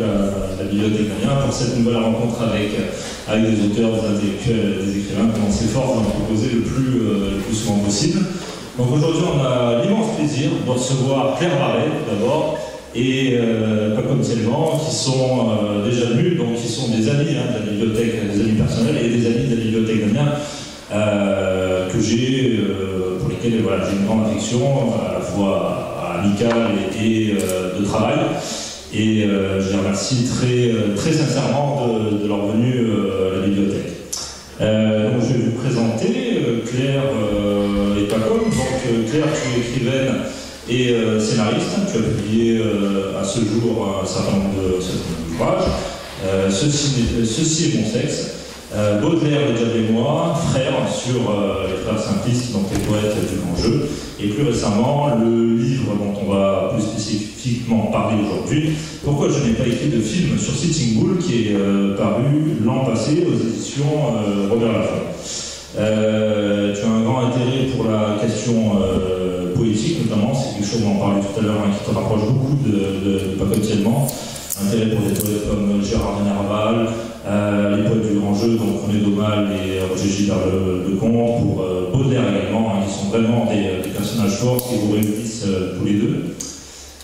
la bibliothèque d'Amiens pour cette nouvelle rencontre avec des auteurs, des intellectuels, des écrivains qui ont s'efforcent d'en proposer le plus souvent possible. Donc aujourd'hui, on a l'immense plaisir de recevoir Claire Barret d'abord et Paco Thielman, qui sont déjà venus, donc qui sont des amis de la bibliothèque, des amis personnels et des amis de la bibliothèque d'Amiens que j'ai, pour lesquels voilà, j'ai une grande affection, à la fois amicale et de travail. Et je les remercie très sincèrement de leur venue à la bibliothèque. Donc je vais vous présenter Claire et Paco. Donc Claire, tu es écrivaine et scénariste. Tu as publié à ce jour un certain nombre d'ouvrages. Ceci est mon sexe. Baudelaire, Le Diable et moi, Frères sur les frères simplistes, donc les poètes du grand jeu, et plus récemment le livre dont on va plus spécifiquement parler aujourd'hui, Pourquoi je n'ai pas écrit de film sur Sitting Bull, qui est paru l'an passé aux éditions Robert Laffont. Tu as un grand intérêt pour la question poétique notamment, c'est quelque chose dont on parlait tout à l'heure, qui te rapproche beaucoup de Paco Thielman. Intérêt pour des poètes comme Gérard de Nerval, les poètes du grand jeu, donc René Daumal et Roger Gilbert Lecomte, pour Baudelaire également, qui sont vraiment des personnages forts qui vous réunissent tous les deux.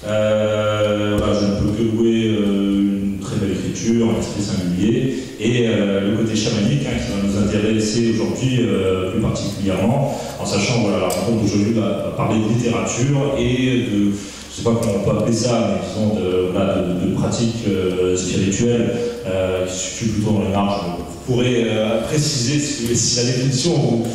Voilà, je ne peux que louer une très belle écriture, un esprit singulier, et le côté chamanique qui va nous intéresser aujourd'hui plus particulièrement, en sachant voilà, la rencontre d'aujourd'hui va parler de littérature et de, je ne sais pas comment on peut appeler ça, mais disons de pratiques spirituelles qui se situent plutôt dans les marges. Vous pourrez préciser si la définition vous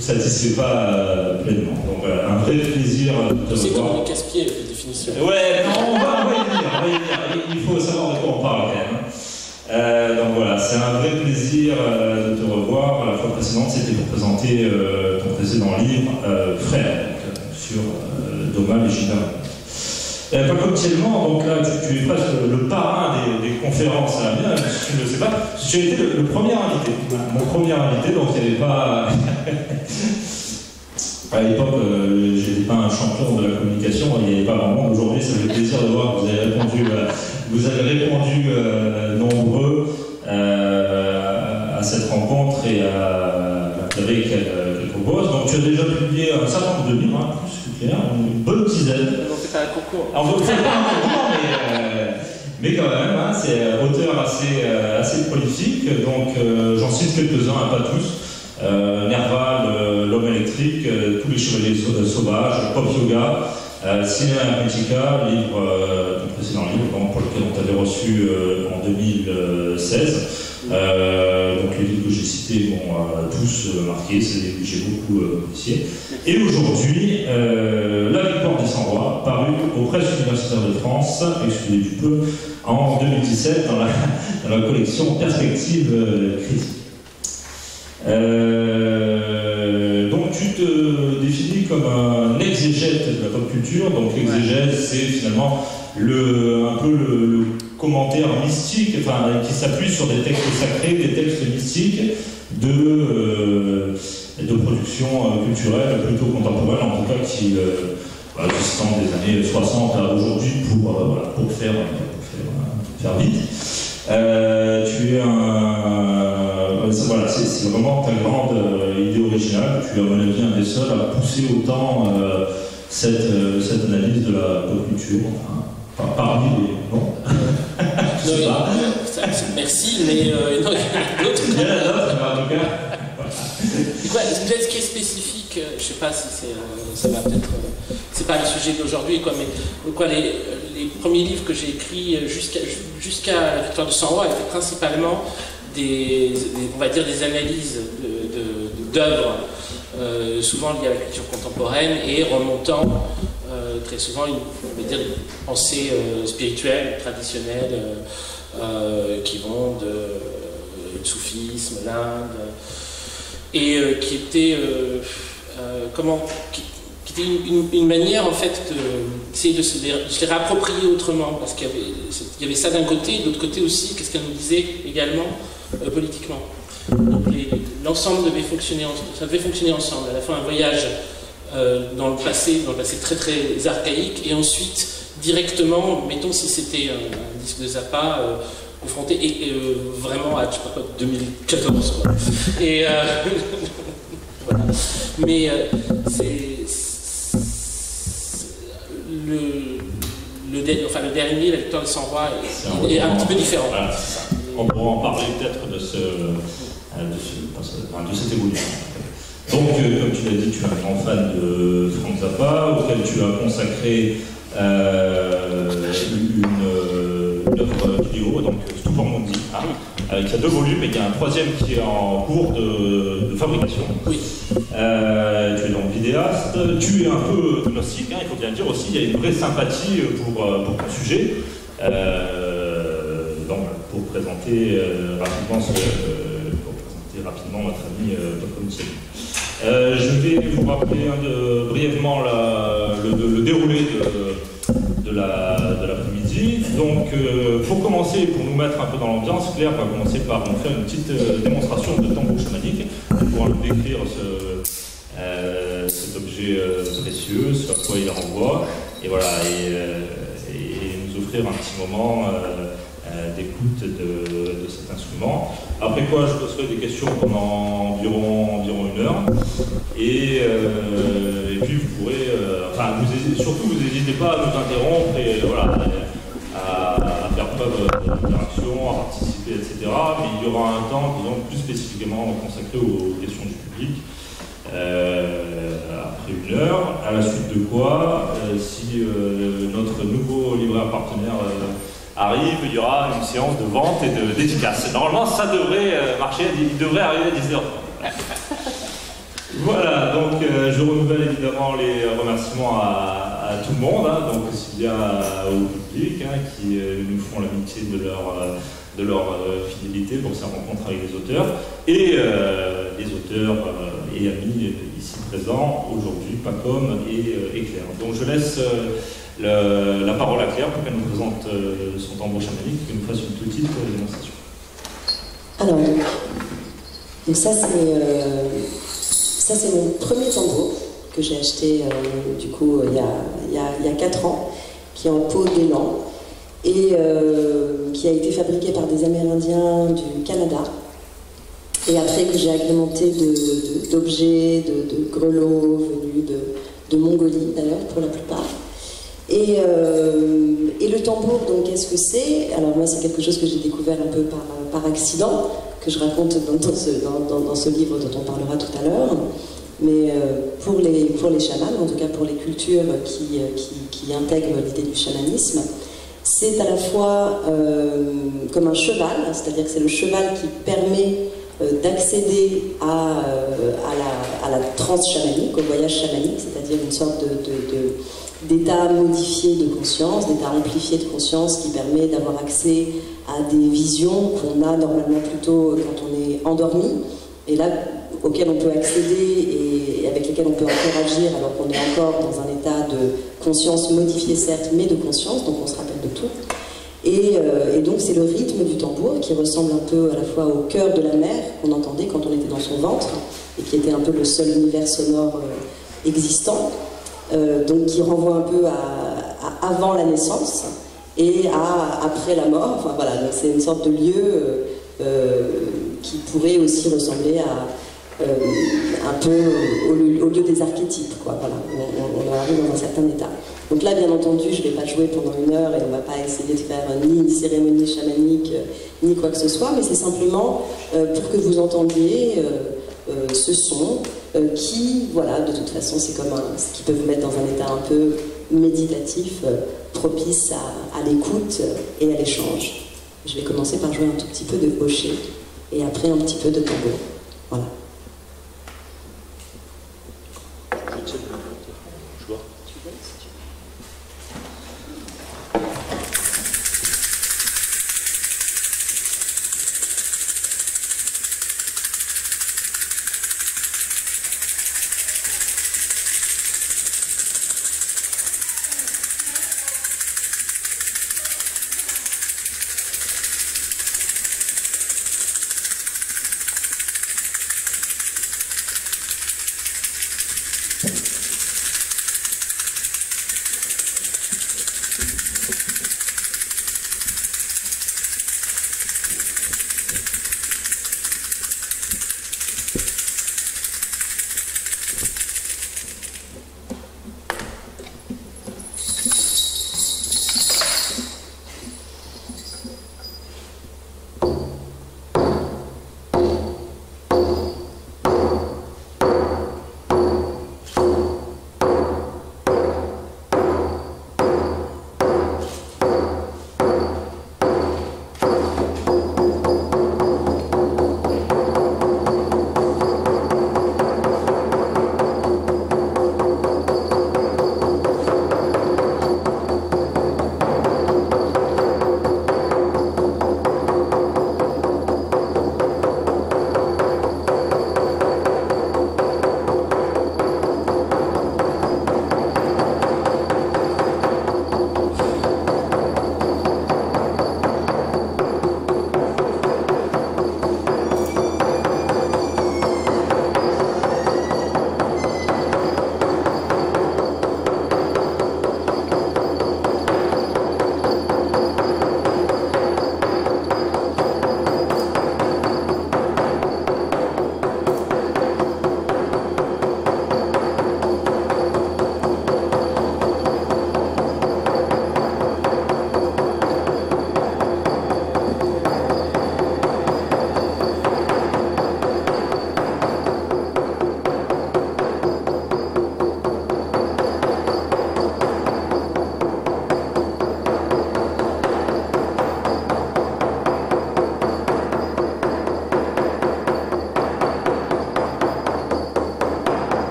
satisfait pas pleinement. Donc un vrai plaisir de c'est voir. comme le casse-pied, la définition. Ouais, non, on va y venir. Il faut savoir de quoi on parle quand même. Donc voilà, c'est un vrai plaisir de te revoir. La fois précédente, c'était pour présenter ton précédent livre, Frères, sur Daumal et Gilbert. Paco Thielman, donc là tu es presque le parrain des conférences à Amiens, si tu ne le sais pas. Tu as été le premier invité, mon premier invité, donc il n'y avait pas. À l'époque, j'étais pas un champion de la communication, il n'y avait pas vraiment. Aujourd'hui, ça me fait plaisir de voir que vous avez répondu nombreux à cette rencontre et à l'intérêt qu'elle propose. Donc tu as déjà publié un certain nombre de livres, plus que clair, une bonne dizaine. On fait pas un concours. Alors, on ne fait pas un concours, mais quand même, c'est auteur assez prolifique. Donc j'en cite quelques-uns, pas tous. Nerval, L'homme électrique, Tous les chevaliers sauvages, Pop Yoga, Cinéma Hermetica, ton précédent livre, pour lequel on t'avait reçu en 2016. Donc les livres que j'ai cités m'ont tous marqué, c'est des livres que j'ai beaucoup appréciés. Et aujourd'hui, La victoire des 100 rois, paru aux presses universitaires de France, excusez du peu, en 2017 dans la collection Perspective critique. Donc tu te définis comme un exégète de la pop culture. Donc l'exégèse, c'est finalement un peu le commentaire mystique, enfin, qui s'appuie sur des textes sacrés, des textes mystiques de production culturelle plutôt contemporaine, en tout cas qui s'étendent des années 60 à aujourd'hui pour faire vite. Tu es voilà, c'est vraiment ta grande idée originale. Tu es, à mon avis, un des seuls à pousser autant cette analyse de la pop culture. Parmi les. Bon. Je sais pas. Merci, mais non, il y en a d'autres. Il y en a d'autres, mais en tout cas. C'est quoi, ce qui est spécifique, je sais pas si ça va peut-être. C'est pas le sujet d'aujourd'hui, quoi, mais quoi, les premiers livres que j'ai écrits jusqu'à La victoire de 100 rois étaient principalement on va dire des analyses d'œuvres, souvent liées à la culture contemporaine et remontant très souvent on va dire, une pensée spirituelle, traditionnelle, qui vont du soufisme, l'Inde, et qui était qui était une manière en fait d'essayer de se les réapproprier autrement, parce qu'il y avait ça d'un côté, et de l'autre côté aussi, qu'est-ce qu'elle nous disait également politiquement. Donc l'ensemble devait fonctionner ensemble, à la fois un voyage dans le passé très très archaïque, et ensuite directement, mettons si c'était un disque de Zappa, confronté et vraiment à, je sais pas quoi, 2014. Quoi. Et voilà. Mais le dernier, La victoire des 100 rois, est un petit peu différent. Voilà, c'est ça. On pourra en parler peut-être de cette évolution. Donc, comme tu l'as dit, tu es un grand fan de Frank Zappa, auquel tu as consacré une œuvre vidéo, donc Stupor Mundi, qui a 2 volumes et il y a un 3e qui est en cours de fabrication. Oui. Tu es donc vidéaste, tu es un peu gnostique, il faut bien le dire aussi, il y a une vraie sympathie pour ton sujet. Donc, pour présenter rapidement notre ami Dr. Michel. Je vais vous rappeler brièvement le déroulé de l'après-midi. Donc, pour commencer, pour nous mettre un peu dans l'ambiance, Claire va commencer par nous faire une petite démonstration de tambour chamanique pour nous décrire cet objet précieux, ce à quoi il renvoie, et voilà, et nous offrir un petit moment d'écoute de cet instrument. Après quoi, je poserai des questions pendant environ 1 heure. Et puis vous pourrez, surtout vous n'hésitez pas à nous interrompre et voilà, à faire preuve d'interaction, à participer, etc. Mais il y aura un temps, disons, plus spécifiquement consacré aux questions du public. Après 1 heure, à la suite de quoi, si notre nouveau libraire partenaire arrive, il y aura une séance de vente et de dédicace. Normalement, ça devrait marcher, il devrait arriver à 10h. Voilà, donc je renouvelle évidemment les remerciements à tout le monde, donc aussi bien au public qui nous font l'amitié de leur fidélité pour ces rencontres avec les auteurs, et les auteurs et amis ici présents aujourd'hui, Pacom et Claire. Donc je laisse la parole à Claire pour qu'elle nous présente son tambour chamanique et qu'elle nous fasse une petite démonstration. Alors, donc ça c'est mon premier tambour que j'ai acheté du coup il y a 4 ans, qui est en peau d'élan et qui a été fabriqué par des Amérindiens du Canada, et après que j'ai agrémenté d'objets, de grelots venus de Mongolie d'ailleurs pour la plupart. Et le tambour, donc, qu'est-ce que c'est? Alors moi, c'est quelque chose que j'ai découvert un peu par accident, que je raconte dans ce livre dont on parlera tout à l'heure. Mais pour les chamans, en tout cas pour les cultures qui intègrent l'idée du chamanisme, c'est à la fois comme un cheval, c'est-à-dire que c'est le cheval qui permet d'accéder à la transe chamanique, au voyage chamanique, c'est-à-dire une sorte d'état modifié de conscience, d'état amplifié de conscience qui permet d'avoir accès à des visions qu'on a normalement plutôt quand on est endormi, et là auxquelles on peut accéder et avec lesquelles on peut interagir alors qu'on est encore dans un état de conscience modifié certes, mais de conscience, donc on se rappelle de tout. Et donc c'est le rythme du tambour qui ressemble un peu à la fois au cœur de la mère qu'on entendait quand on était dans son ventre et qui était un peu le seul univers sonore existant, donc qui renvoie un peu à avant la naissance et à après la mort. Enfin voilà, donc c'est une sorte de lieu qui pourrait aussi ressembler à un peu au lieu des archétypes, quoi. Voilà, on arrive dans un certain état. Donc là, bien entendu, je ne vais pas jouer pendant 1 heure et on ne va pas essayer de faire ni une cérémonie chamanique, ni quoi que ce soit, mais c'est simplement pour que vous entendiez ce son qui, voilà, de toute façon, c'est comme ce qui peut vous mettre dans un état un peu méditatif, propice à l'écoute et à l'échange. Je vais commencer par jouer un tout petit peu de hocher et après un petit peu de tambour. Voilà.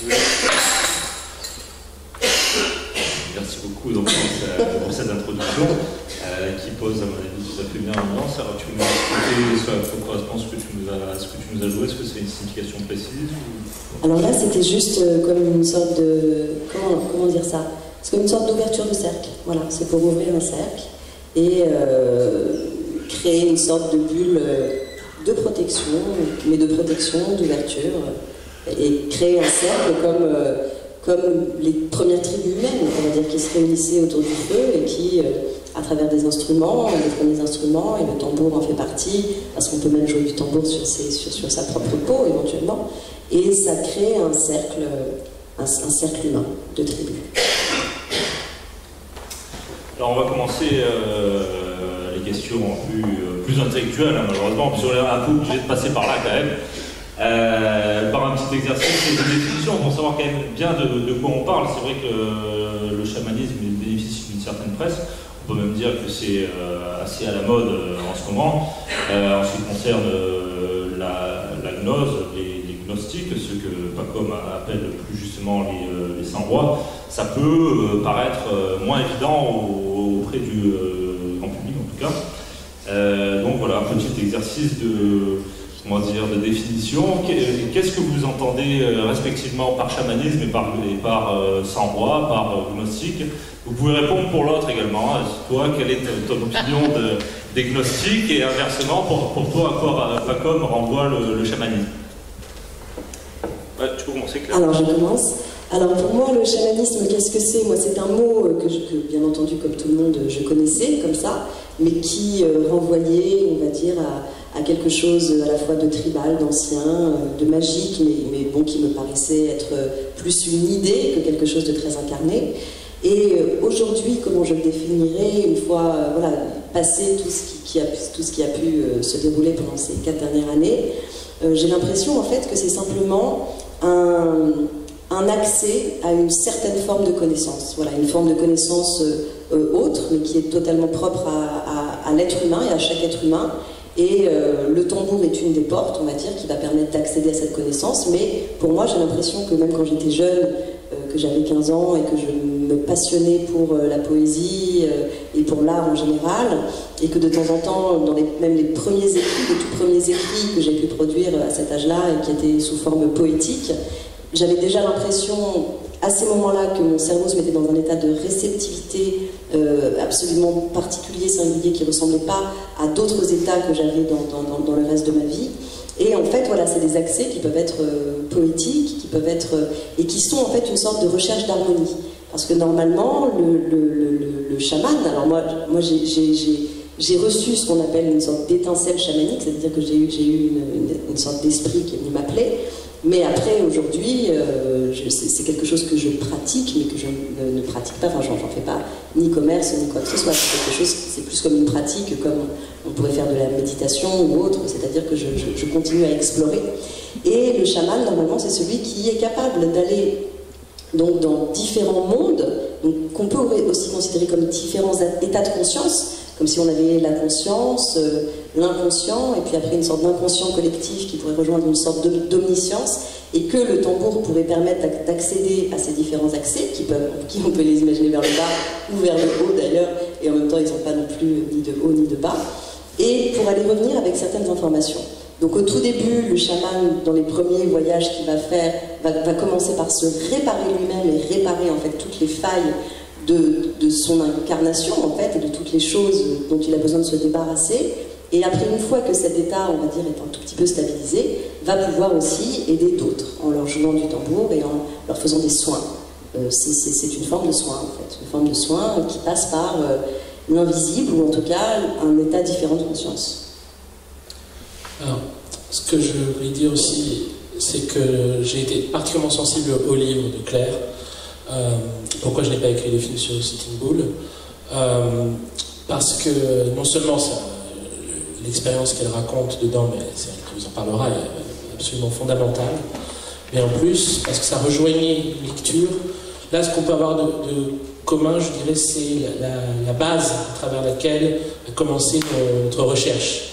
Merci beaucoup donc, pour cette introduction qui pose à mon avis tout à fait bien l'ambiance. Alors tu nous as expliqué à quoi correspond ce que tu nous as joué. Est-ce que c'est une signification précise ou... Alors là c'était juste comme une sorte de... Comment dire ça? C'est comme une sorte d'ouverture de cercle. Voilà, c'est pour ouvrir un cercle et créer une sorte de bulle de protection, mais de protection, d'ouverture, et créer un cercle comme les premières tribus humaines, on va dire, qui se réunissaient autour du feu et qui, à travers des instruments, les premiers instruments, et le tambour en fait partie, parce qu'on peut même jouer du tambour sur sa propre peau éventuellement, et ça crée un cercle humain de tribus. Alors on va commencer les questions plus intellectuelles, hein, malheureusement, puisqu'on est un peu obligé de passer par là quand même. Par un petit exercice de définition pour savoir quand même bien de quoi on parle. C'est vrai que le chamanisme bénéficie d'une certaine presse. On peut même dire que c'est assez à la mode en ce moment. En ce qui concerne la gnose, les gnostiques, ceux que Pacôme appelle plus justement les saints rois, ça peut paraître moins évident auprès du grand public en tout cas. Donc voilà, un petit exercice de définition. Qu'est-ce que vous entendez respectivement par chamanisme et par saint roi, par gnostique? Vous pouvez répondre pour l'autre également. Toi, quelle est ton opinion des gnostiques et inversement, pour toi, à quoi Pacôme renvoie le chamanisme? Ouais, tu peux commencer, Claire. Alors je commence. Alors pour moi, le chamanisme, qu'est-ce que c'est? Moi, c'est un mot que bien entendu, comme tout le monde, je connaissais comme ça, mais qui renvoyait, on va dire, à quelque chose à la fois de tribal, d'ancien, de magique, mais bon, qui me paraissait être plus une idée que quelque chose de très incarné. Et aujourd'hui, comment je le définirais, une fois voilà, passé tout ce qui a pu se dérouler pendant ces 4 dernières années, j'ai l'impression en fait que c'est simplement un accès à une certaine forme de connaissance. Voilà, une forme de connaissance autre, mais qui est totalement propre à l'être humain et à chaque être humain. Et le tambour est une des portes, on va dire, qui va permettre d'accéder à cette connaissance. Mais pour moi, j'ai l'impression que même quand j'étais jeune, que j'avais 15 ans et que je me passionnais pour la poésie et pour l'art en général, et que de temps en temps, dans même les premiers écrits, les tout premiers écrits que j'ai pu produire à cet âge-là et qui étaient sous forme poétique, j'avais déjà l'impression, à ces moments-là, que mon cerveau se mettait dans un état de réceptivité absolument particulier, singulier, qui ne ressemblait pas à d'autres états que j'avais dans le reste de ma vie. Et en fait, voilà, c'est des accès qui peuvent être poétiques, qui peuvent être, et qui sont en fait une sorte de recherche d'harmonie. Parce que normalement, le chaman, alors moi j'ai reçu ce qu'on appelle une sorte d'étincelle chamanique, c'est-à-dire que j'ai eu une sorte d'esprit qui est venu m'appeler. Mais après, aujourd'hui, c'est quelque chose que je pratique, mais que je ne pratique pas, enfin, j'en fais pas ni commerce, ni quoi que ce soit. C'est quelque chose, c'est plus comme une pratique, comme on pourrait faire de la méditation ou autre, c'est-à-dire que je continue à explorer. Et le chaman, normalement, c'est celui qui est capable d'aller donc dans différents mondes, qu'on peut aussi considérer comme différents états de conscience, comme si on avait la conscience, l'inconscient, et puis après une sorte d'inconscient collectif qui pourrait rejoindre une sorte d'omniscience, et que le tambour pourrait permettre d'accéder à ces différents accès, qui on peut les imaginer vers le bas ou vers le haut d'ailleurs, et en même temps ils ne sont pas non plus ni de haut ni de bas, et pour aller revenir avec certaines informations. Donc au tout début, le chaman, dans les premiers voyages qu'il va faire, va commencer par se réparer lui-même et réparer en fait toutes les failles de son incarnation en fait, et de toutes les choses dont il a besoin de se débarrasser. Et après, une fois que cet état, on va dire, est un tout petit peu stabilisé, va pouvoir aussi aider d'autres en leur jouant du tambour et en leur faisant des soins. C'est une forme de soin en fait, une forme de soin qui passe par l'invisible, ou en tout cas un état différent de conscience. Alors, ce que je voulais dire aussi, c'est que j'ai été particulièrement sensible au livre de Claire. Pourquoi je n'ai pas écrit le film sur Sitting Bull? Parce que non seulement l'expérience qu'elle raconte dedans, mais elle vous en parlera, est absolument fondamentale, mais en plus, parce que ça rejoignait une lecture. Là, ce qu'on peut avoir de commun, je dirais, c'est la base à travers laquelle a commencé notre recherche.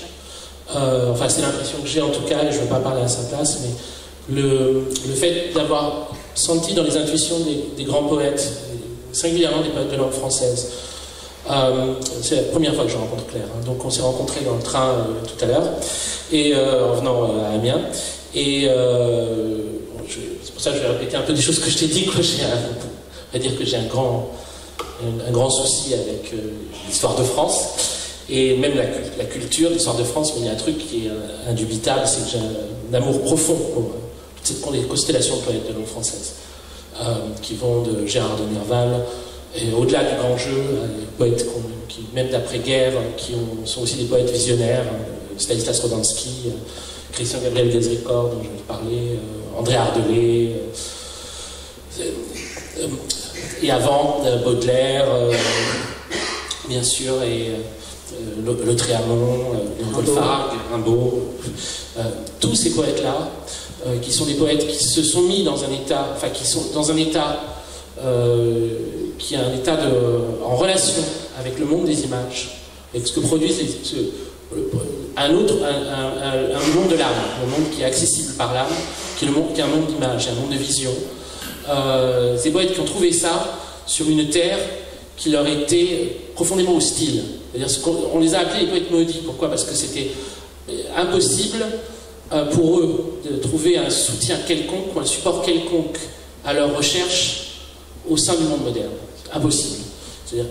Enfin, c'est l'impression que j'ai en tout cas, et je ne veux pas parler à sa place, mais le fait d'avoir senti dans les intuitions des grands poètes, singulièrement des poètes de langue française. C'est la première fois que je rencontre Claire, hein. Donc on s'est rencontrés dans le train tout à l'heure, et en venant à Amiens, et c'est pour ça que je vais répéter un peu des choses que je t'ai dit, quoi. On va dire que j'ai un grand souci avec l'histoire de France, et même la culture, l'histoire de France, mais il y a un truc qui est indubitable, c'est que j'ai un amour profond pour toute cette constellation de poètes de langue française, qui vont de Gérard de Nerval, et au-delà du grand jeu, les poètes qui, même d'après-guerre, sont aussi des poètes visionnaires, Stanislas Rodansky, Christian Gabriel Guezricor, dont je vais parler, André Ardelais, et avant, Baudelaire, bien sûr, et Le Tréamont, Léopold Fargue, Rimbaud, tous ces poètes-là, qui sont des poètes qui se sont mis dans un état, enfin qui sont dans un état qui est un état en relation avec le monde des images, avec ce que produisent un monde de l'âme, un monde qui est accessible par l'âme, qui est un monde d'images, un monde de vision. Ces poètes qui ont trouvé ça sur une terre qui leur était profondément hostile. C'est-à-dire on les a appelés les poètes maudits. Pourquoi? Parce que c'était impossible pour eux de trouver un soutien quelconque ou un support quelconque à leur recherche au sein du monde moderne. Impossible. C'est-à-dire,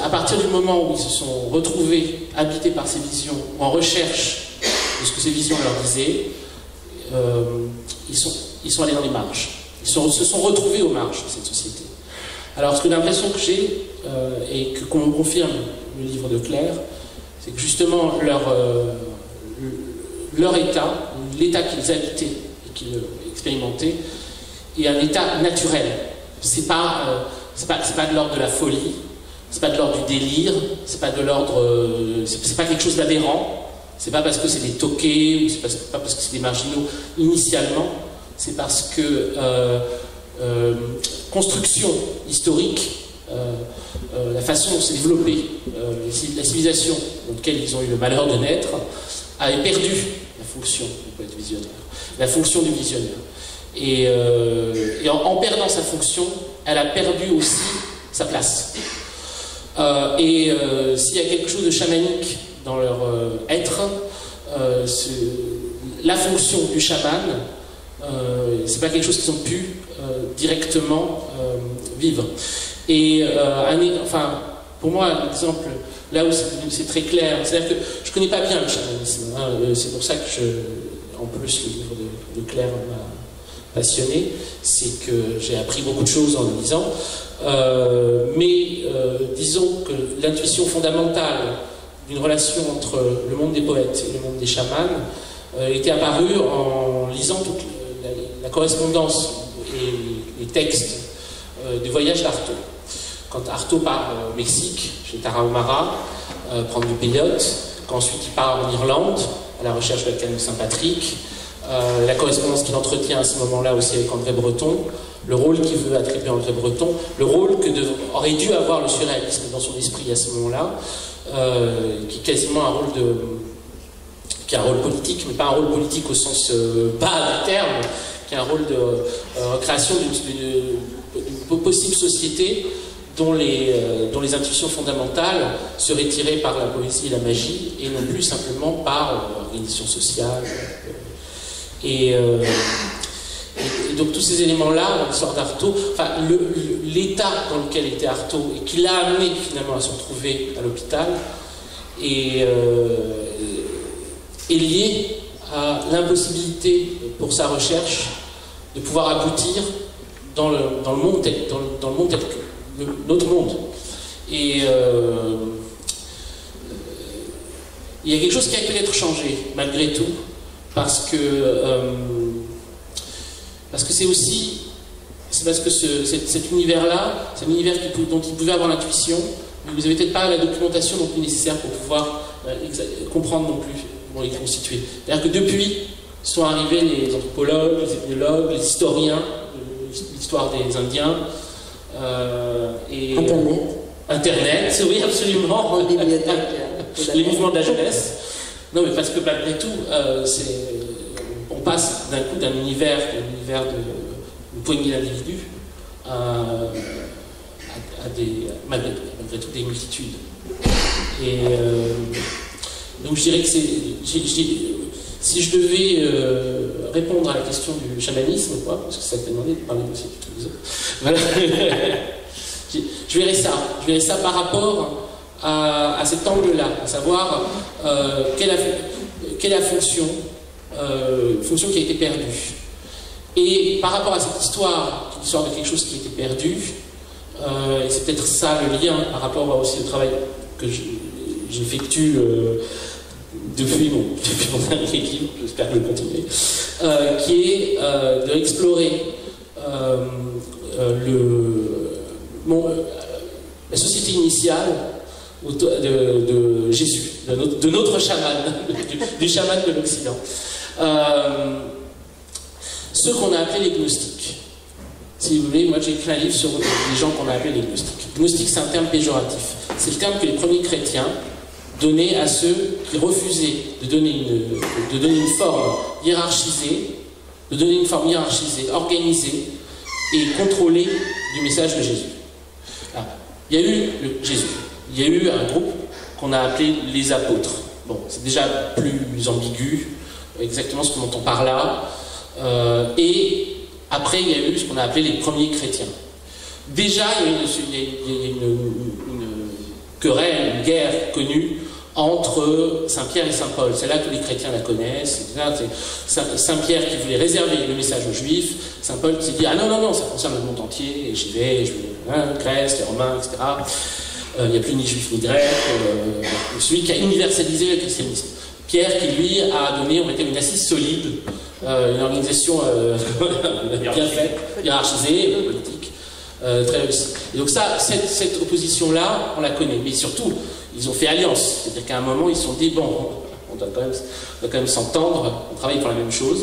à partir du moment où ils se sont retrouvés habités par ces visions, en recherche de ce que ces visions leur disaient, ils sont allés dans les marges. Ils se sont retrouvés aux marges de cette société. Alors, ce que l'impression que j'ai, et qu'on me confirme le livre de Claire, c'est que justement leur état, l'état qu'ils habitaient et qu'ils expérimentaient, est un état naturel. C'est pas de l'ordre de la folie, c'est pas de l'ordre du délire, c'est pas de l'ordre, c'est pas quelque chose d'aberrant, c'est pas parce que c'est des toqués, ou c'est pas parce que c'est des marginaux initialement, c'est parce que construction historique, la façon dont s'est développée la civilisation dans laquelle ils ont eu le malheur de naître, avait perdu la fonction du poète visionnaire, la fonction du visionnaire. Et en perdant sa fonction, elle a perdu aussi sa place. S'il y a quelque chose de chamanique dans leur être, la fonction du chaman, c'est pas quelque chose qu'ils ont pu directement vivre. Enfin, pour moi, l'exemple là où c'est très clair, c'est-à-dire que je connais pas bien le chamanisme, hein, c'est pour ça que en plus le livre de Claire m'a passionné, c'est que j'ai appris beaucoup de choses en le lisant, mais disons que l'intuition fondamentale d'une relation entre le monde des poètes et le monde des chamans était apparue en lisant toute la correspondance et les textes du voyage d'Artaud. Quand Artaud part au Mexique, chez Tarahumara, prendre du peyote, qu'ensuite il part en Irlande, à la recherche de la canne de Saint-Patrick, la correspondance qu'il entretient à ce moment-là aussi avec André Breton, le rôle qu'il veut attribuer à André Breton, le rôle que aurait dû avoir le surréalisme dans son esprit à ce moment-là, qui est quasiment un rôle qui est un rôle politique, mais pas un rôle politique au sens bas du terme, qui est un rôle de création d'une possible société dont les intuitions fondamentales seraient tirées par la poésie et la magie, et non plus simplement par l'organisation sociale. Et donc tous ces éléments-là, dans l'histoire d'Artaud, enfin, l'état dans lequel était Artaud, et qui l'a amené finalement à se retrouver à l'hôpital, est lié à l'impossibilité pour sa recherche de pouvoir aboutir dans le monde tel que notre monde. Et il y a quelque chose qui a peut-être changé malgré tout, parce que cet univers-là, c'est un univers dont il pouvait avoir l'intuition, mais vous n'avez peut-être pas la documentation non plus nécessaire pour pouvoir comprendre non plus comment il est constitué. C'est-à-dire que depuis sont arrivés les anthropologues, les ethnologues, les historiens de l'histoire des Indiens, et Internet, oui, absolument. Les mouvements de la jeunesse. Non, mais parce que malgré tout, on passe d'un coup d'un univers d'une poignée d'individus malgré tout des multitudes. Et donc je dirais que si je devais répondre à la question du chamanisme, parce que ça t'a demandé de parler aussi du truc des autres, voilà. je verrais ça par rapport à cet angle-là, à savoir quelle est la fonction qui a été perdue. Et par rapport à cette histoire, l'histoire de quelque chose qui a été perdu, et c'est peut-être ça le lien par rapport aussi au travail que j'effectue depuis mon dernier livre, j'espère que je vais continuer, qui est d'explorer la société initiale de Jésus, de notre chaman, du chaman de l'Occident. Ceux qu'on a appelés les gnostiques. Si vous voulez, moi j'ai écrit un livre sur les gens qu'on a appelés les gnostiques. Gnostique, c'est un terme péjoratif. C'est le terme que les premiers chrétiens donnaient à ceux qui refusaient de donner une forme hiérarchisée, organisée et contrôlée du message de Jésus. Alors, il y a eu Jésus. Il y a eu un groupe qu'on a appelé les apôtres. Bon, c'est déjà plus ambigu, exactement ce qu'on entend par là. Et après, il y a eu ce qu'on a appelé les premiers chrétiens. Déjà, il y a une querelle, une guerre connue entre Saint-Pierre et Saint-Paul. C'est là que les chrétiens la connaissent. C'est Saint-Pierre qui voulait réserver le message aux Juifs. Saint-Paul qui s'est dit « Ah non, non, non, ça concerne le monde entier, et j'y vais, Grèce, les Romains, etc. » Il n'y a plus ni Juifs ni Grecs. Celui qui a universalisé le christianisme. Pierre qui, lui, a donné, on va dire, une assise solide, une organisation bien faite, hiérarchisée, politique, très réussie. Et donc ça, cette opposition-là, on la connaît. Mais surtout, ils ont fait alliance. C'est-à-dire qu'à un moment, ils se sont dit, bon, on doit quand même s'entendre, on travaille pour la même chose.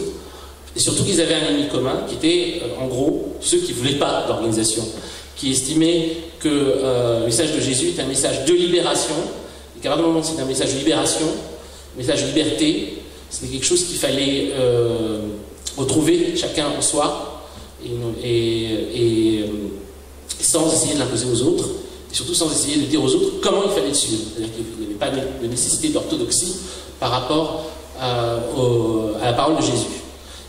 Et surtout qu'ils avaient un ennemi commun, qui était, en gros, ceux qui ne voulaient pas d'organisation, qui estimaient que le message de Jésus est un message de libération, et qu'à partir du moment où c'est un message de libération, un message de liberté, c'était quelque chose qu'il fallait retrouver chacun en soi, et sans essayer de l'imposer aux autres, et surtout sans essayer de dire aux autres comment il fallait le suivre. C'est-à-dire qu'il n'y avait pas de nécessité d'orthodoxie par rapport à la parole de Jésus.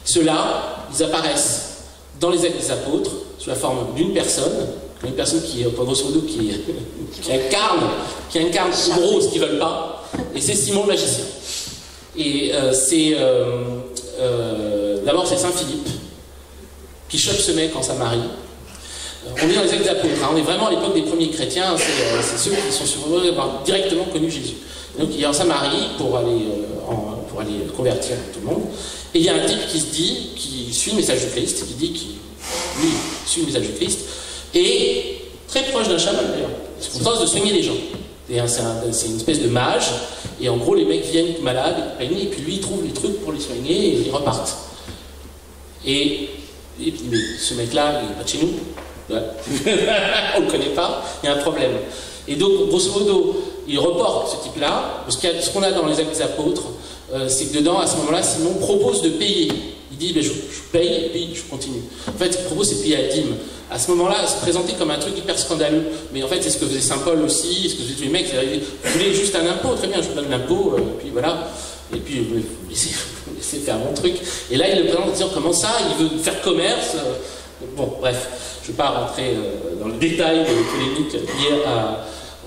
Ceux-là, ils apparaissent dans les Actes des Apôtres sous la forme d'une personne qui, grosso modo, qui incarne en gros ce qu'ils ne veulent pas, et c'est Simon le magicien. Et d'abord c'est Saint Philippe qui chope ce mec en Samarie. On est dans les Actes des Apôtres, hein, on est vraiment à l'époque des premiers chrétiens, c'est ceux qui sont sûrement avoir directement connu Jésus. Donc il est en Samarie pour aller convertir tout le monde, et il y a un type qui suit le message du Christ, qui dit qu'il suit le message du Christ, et très proche d'un chaman d'ailleurs, c'est pour ça de soigner les gens. C'est une espèce de mage, et en gros les mecs viennent malades, et puis lui il trouve les trucs pour les soigner, et ils repartent. Et puis mais ce mec-là, il n'est pas de chez nous, on ne le connaît pas, il y a un problème. Et donc, grosso modo, il reporte ce type-là, parce que ce qu'on a dans les Actes des Apôtres, c'est que dedans, à ce moment-là, Simon propose de payer. Il dit, ben, je paye, et puis je continue. En fait, ce qu'il propose, c'est de payer à dîme. À ce moment-là, c'est présenté comme un truc hyper scandaleux. Mais en fait, c'est ce que faisait Saint-Paul aussi, ce que faisaient tous les mecs. Vous voulez juste un impôt, très bien, je vous donne l'impôt, puis voilà. Et puis, vous laissez faire mon truc. Et là, il le présente en disant, comment ça, il veut faire commerce. Bon, bref, je ne vais pas rentrer dans le détail de polémiques liées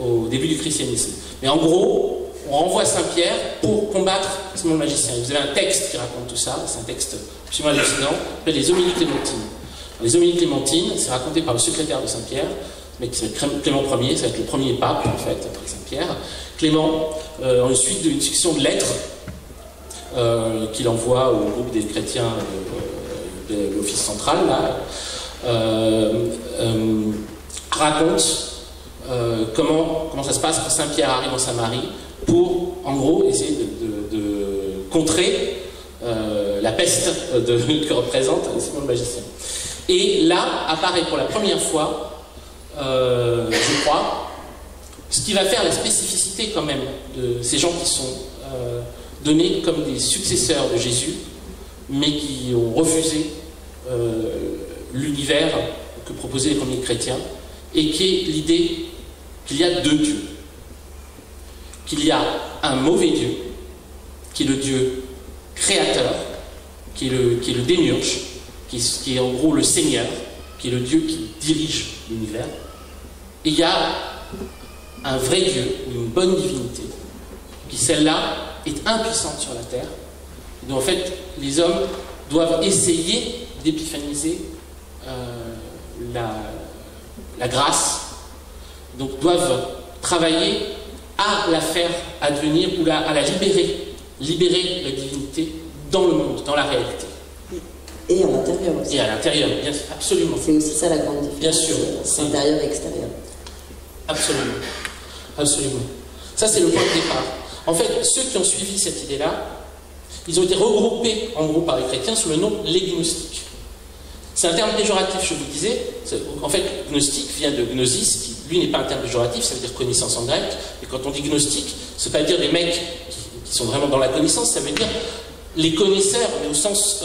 au début du christianisme. Mais en gros, on renvoie Saint-Pierre pour combattre Simon le magicien. Vous avez un texte qui raconte tout ça, c'est un texte absolument hallucinant, qui s'appelle les Homélies Clémentines. Les Homélies Clémentines, c'est raconté par le secrétaire de Saint-Pierre, mais qui s'appelle Clément Ier, ça va être le premier pape, en fait, après Saint-Pierre. Clément, en suite d'une succession de lettres qu'il envoie au groupe des chrétiens de l'Office central, là, raconte comment ça se passe quand Saint-Pierre arrive en Samarie pour, en gros, essayer de contrer la peste que représente Simon le magicien. Et là apparaît pour la première fois, je crois, ce qui va faire la spécificité quand même de ces gens qui sont donnés comme des successeurs de Jésus mais qui ont refusé l'univers que proposaient les premiers chrétiens, et qui est l'idée qu'il y a deux dieux. Qu'il y a un mauvais Dieu, qui est le Dieu créateur, qui est le démiurge, qui est en gros le Seigneur, qui est le Dieu qui dirige l'univers. Et il y a un vrai Dieu, une bonne divinité, qui celle-là est impuissante sur la terre. Donc en fait, les hommes doivent essayer d'épiphaniser la grâce, donc doivent travailler à la faire advenir ou à la libérer la divinité dans le monde, dans la réalité. Et à l'intérieur aussi. Et à l'intérieur, bien sûr, absolument. C'est aussi ça la grande différence. Bien sûr. Intérieur et extérieur. Absolument. Absolument. Ça, c'est le point de départ. En fait, ceux qui ont suivi cette idée-là, ils ont été regroupés, en gros, par les chrétiens sous le nom les gnostiques. C'est un terme péjoratif, je vous disais. En fait, gnostique vient de gnosis, qui, lui, n'est pas un terme péjoratif, ça veut dire connaissance en grec. Et quand on dit gnostique, ça ne veut pas dire des mecs qui sont vraiment dans la connaissance, ça veut dire les connaisseurs, mais au sens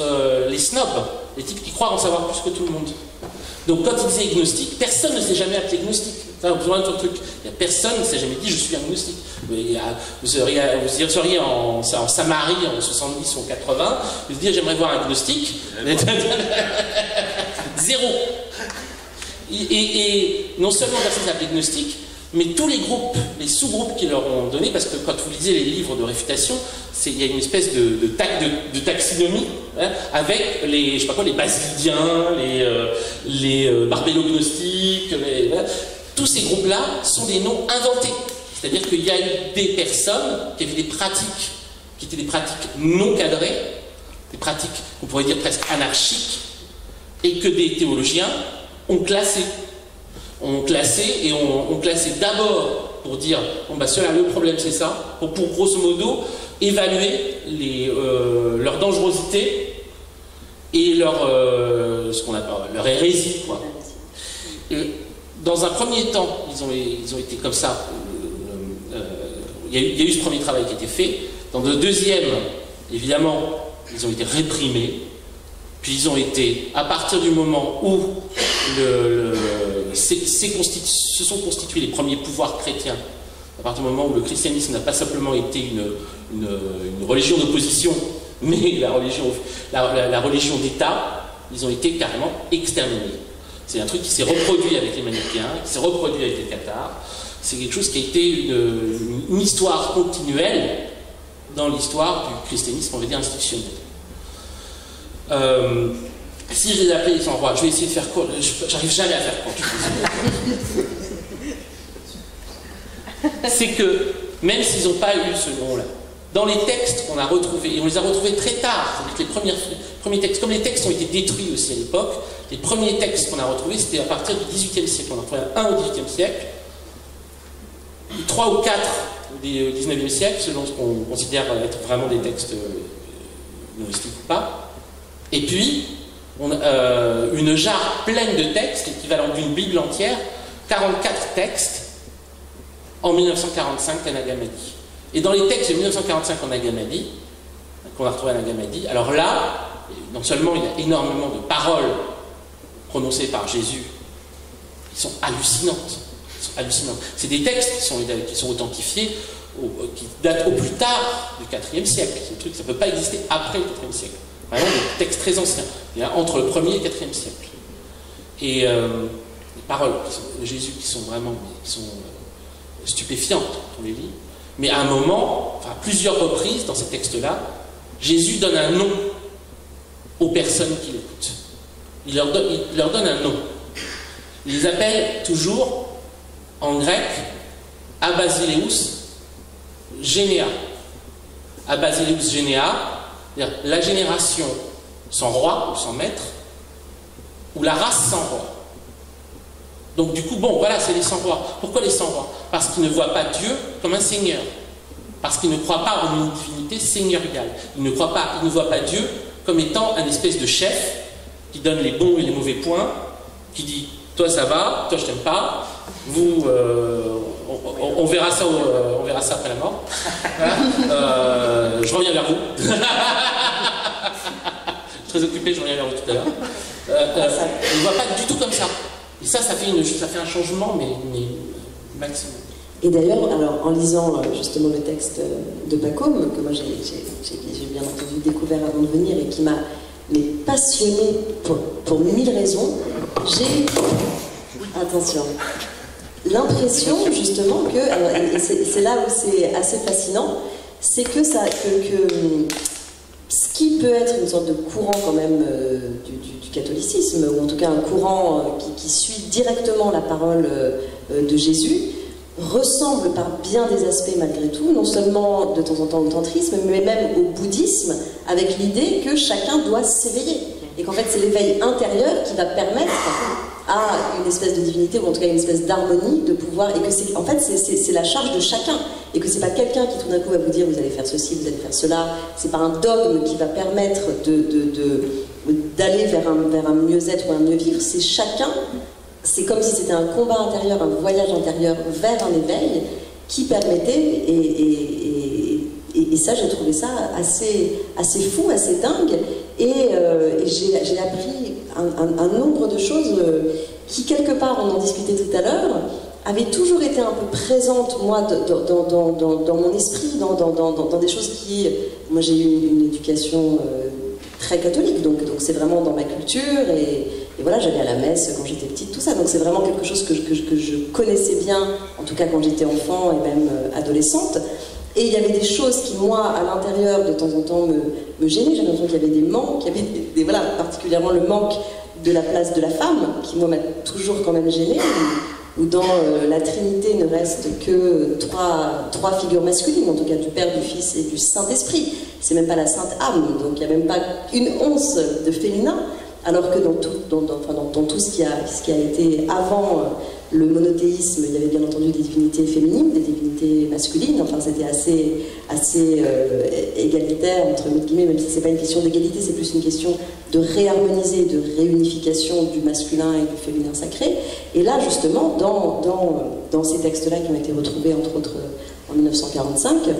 les snobs, les types qui croient en savoir plus que tout le monde. Donc quand il disait gnostique, personne ne s'est jamais appelé gnostique. Ça, vous aurez un truc. Il n'y a personne qui ne s'est jamais dit je suis un gnostique. Vous seriez en Samarie en 70 ou en 80, vous vous dites j'aimerais voir un gnostique. Zéro. Et non seulement personne ne s'est appelé gnostique, mais tous les groupes, les sous-groupes qui leur ont donné, parce que quand vous lisez les livres de réfutation, il y a une espèce de taxinomie, hein, avec les, je sais pas quoi, les basilidiens, les barbelognostiques, tous ces groupes-là sont des noms inventés. C'est-à-dire qu'il y a eu des personnes qui avaient des pratiques, qui étaient des pratiques non cadrées, des pratiques, on pourrait dire presque anarchiques, et que des théologiens ont classé. On classait d'abord pour dire bon bah cela le problème c'est ça, pour grosso modo évaluer leur dangerosité et ce qu'on appelle leur hérésie quoi. Et dans un premier temps ils ont été comme ça. Il y a eu ce premier travail qui a été fait. Dans le deuxième, évidemment, ils ont été réprimés. Puis ils ont été, à partir du moment où se sont constitués les premiers pouvoirs chrétiens, à partir du moment où le christianisme n'a pas simplement été une religion d'opposition, mais la religion d'État, ils ont été carrément exterminés. C'est un truc qui s'est reproduit avec les manichéens, qui s'est reproduit avec les cathares. C'est quelque chose qui a été une histoire continuelle dans l'histoire du christianisme, on va dire, institutionnel. Si je les appelais les sans-rois, je vais essayer de faire court, j'arrive jamais à faire court. C'est que, même s'ils n'ont pas eu ce nom-là, dans les textes qu'on a retrouvés, et on les a retrouvés très tard, avec les premiers textes, comme les textes ont été détruits aussi à l'époque, les premiers textes qu'on a retrouvés, c'était à partir du XVIIIe siècle. On en trouvait un au XVIIIe siècle, 3 ou 4 du XIXe siècle, selon ce qu'on considère être vraiment des textes gnostiques ou pas. Et puis, on a une jarre pleine de textes, équivalent d'une Bible entière, 44 textes, en 1945 à Nag Hammadi. Et dans les textes de 1945 en Nag Hammadi, qu'on a retrouvé à Nag Hammadi, alors là, non seulement il y a énormément de paroles prononcées par Jésus, qui sont hallucinantes. C'est des textes qui sont authentifiés, qui datent au plus tard du IVe siècle. C'est un truc, ça ne peut pas exister après le IVe siècle. Vraiment des textes très anciens, entre le 1er et le 4e siècle. Et les paroles de Jésus qui sont vraiment stupéfiantes quand on les lit. Mais à un moment, enfin plusieurs reprises dans ces textes-là, Jésus donne un nom aux personnes qui l'écoutent. Il leur donne un nom. Il les appelle toujours, en grec, Abasileus Généa. Abasileus Généa, la génération sans roi ou sans maître, ou la race sans roi. Donc du coup, bon, voilà, c'est les sans rois. Pourquoi les sans rois? Parce qu'ils ne voient pas Dieu comme un seigneur. Parce qu'ils ne croient pas en une divinité seigneuriale. Ils ne voient pas Dieu comme étant un espèce de chef qui donne les bons et les mauvais points, qui dit « toi ça va, toi je t'aime pas, vous, on verra ça après la mort. Je reviens vers vous. » très occupé, j'en reviens vers vous tout à l'heure. On ne voit pas du tout comme ça. Et ça fait un changement, mais maximum. Et d'ailleurs, alors, en lisant justement le texte de Pacôme, que moi j'ai bien entendu découvert avant de venir et qui m'a passionnée pour 1000 raisons, j'ai, attention, l'impression justement que, et c'est là où c'est assez fascinant, c'est que ce qui peut être une sorte de courant quand même du catholicisme, ou en tout cas un courant qui suit directement la parole de Jésus, ressemble par bien des aspects malgré tout, non seulement de temps en temps au tantrisme, mais même au bouddhisme, avec l'idée que chacun doit s'éveiller. Et qu'en fait c'est l'éveil intérieur qui va permettre à une espèce de divinité, ou en tout cas une espèce d'harmonie, de pouvoir, et que c'est en fait c'est la charge de chacun, et que c'est pas quelqu'un qui tout d'un coup va vous dire vous allez faire ceci, vous allez faire cela, c'est pas un dogme qui va permettre d'aller vers un mieux-être ou un mieux-vivre, c'est chacun. C'est comme si c'était un combat intérieur, un voyage intérieur vers un éveil qui permettait, et ça j'ai trouvé ça assez fou, assez dingue, et j'ai appris un nombre de choses qui quelque part, on en discutait tout à l'heure, avaient toujours été un peu présentes moi dans mon esprit, dans des choses qui... Moi j'ai eu une éducation très catholique, donc c'est vraiment dans ma culture, et voilà, j'allais à la messe quand j'étais petite, tout ça, donc c'est vraiment quelque chose que je connaissais bien, en tout cas quand j'étais enfant et même adolescente. Et il y avait des choses qui, moi, à l'intérieur, de temps en temps, me gênaient. J'avais l'impression qu'il y avait des manques, qu'il y avait voilà, particulièrement le manque de la place de la femme, qui, moi, m'a toujours quand même gênée, où dans la Trinité ne reste que trois figures masculines, en tout cas du Père, du Fils et du Saint-Esprit. C'est même pas la Sainte Âme, donc il n'y a même pas une once de féminin. Alors que dans tout ce qui a été avant le monothéisme, il y avait bien entendu des divinités féminines, des divinités masculines, enfin c'était assez égalitaire, entre guillemets, même si c'est pas une question d'égalité, c'est plus une question de réharmoniser, de réunification du masculin et du féminin sacré. Et là, justement, dans ces textes-là qui ont été retrouvés, entre autres, en 1945,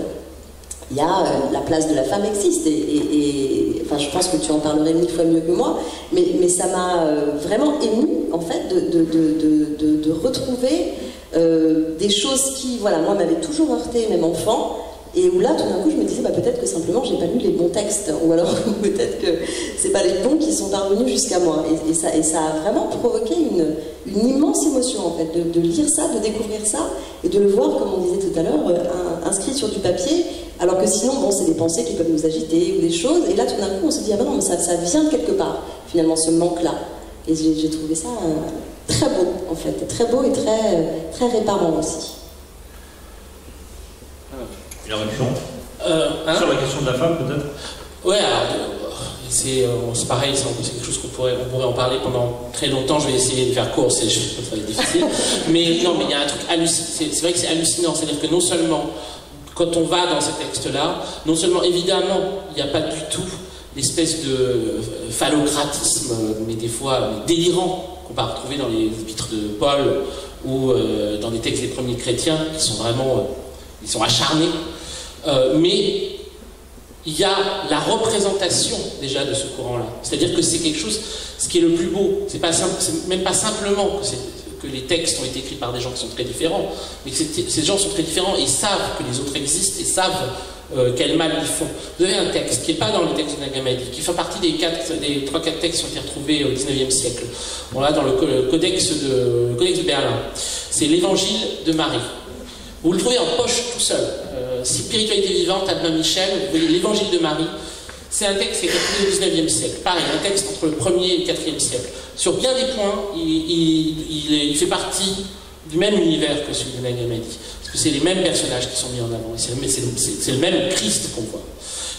il y a la place de la femme existe, et enfin, je pense que tu en parlerais 1000 fois mieux que moi, mais ça m'a vraiment émue, en fait, de retrouver des choses qui, voilà, moi, m'avaient toujours heurté, même enfant, et où là, tout d'un coup, je me disais, bah, peut-être que simplement, j'ai pas lu les bons textes, ou alors peut-être que c'est pas les bons qui sont parvenus jusqu'à moi, et ça a vraiment provoqué une immense émotion, en fait, de lire ça, de découvrir ça, et de le voir, comme on disait tout à l'heure, inscrit sur du papier, alors que sinon, bon, c'est des pensées qui peuvent nous agiter, ou des choses, et là, tout d'un coup, on se dit, ah ben non, mais ça vient de quelque part, finalement, ce manque-là. Et j'ai trouvé ça très beau, en fait, très beau et très réparant aussi. Une réaction sur la question de la femme, peut-être? Ouais, alors, c'est pareil, c'est quelque chose qu'on pourrait en parler pendant très longtemps. Je vais essayer de faire court, ça va être difficile. Mais non, mais il y a un truc hallucinant, c'est vrai que c'est hallucinant, c'est-à-dire que non seulement, quand on va dans ces textes-là, non seulement, évidemment, il n'y a pas du tout l'espèce de phallocratisme, mais des fois délirant, qu'on va retrouver dans les épîtres de Paul ou dans des textes des premiers chrétiens, qui sont vraiment, ils sont acharnés. Mais il y a la représentation déjà de ce courant-là. C'est-à-dire que c'est quelque chose, ce qui est le plus beau, c'est même pas simplement que les textes ont été écrits par des gens qui sont très différents, mais que ces gens sont très différents et savent que les autres existent et savent quel mal ils font. Vous avez un texte qui n'est pas dans le texte de Nag Hammadi, qui fait partie des 3-4 textes qui ont été retrouvés au XIXe siècle. On l'a dans le codex de Berlin. C'est l'Évangile de Marie. Vous le trouvez en poche tout seul. Spiritualité vivante, Albin Michel, vous voyez l'Évangile de Marie. C'est un texte qui a été trouvé au XIXe siècle. Pareil, un texte entre le 1er et le 4e siècle. Sur bien des points, il fait partie du même univers que celui de Nag Hammadi. Parce que c'est les mêmes personnages qui sont mis en avant. C'est le même Christ qu'on voit.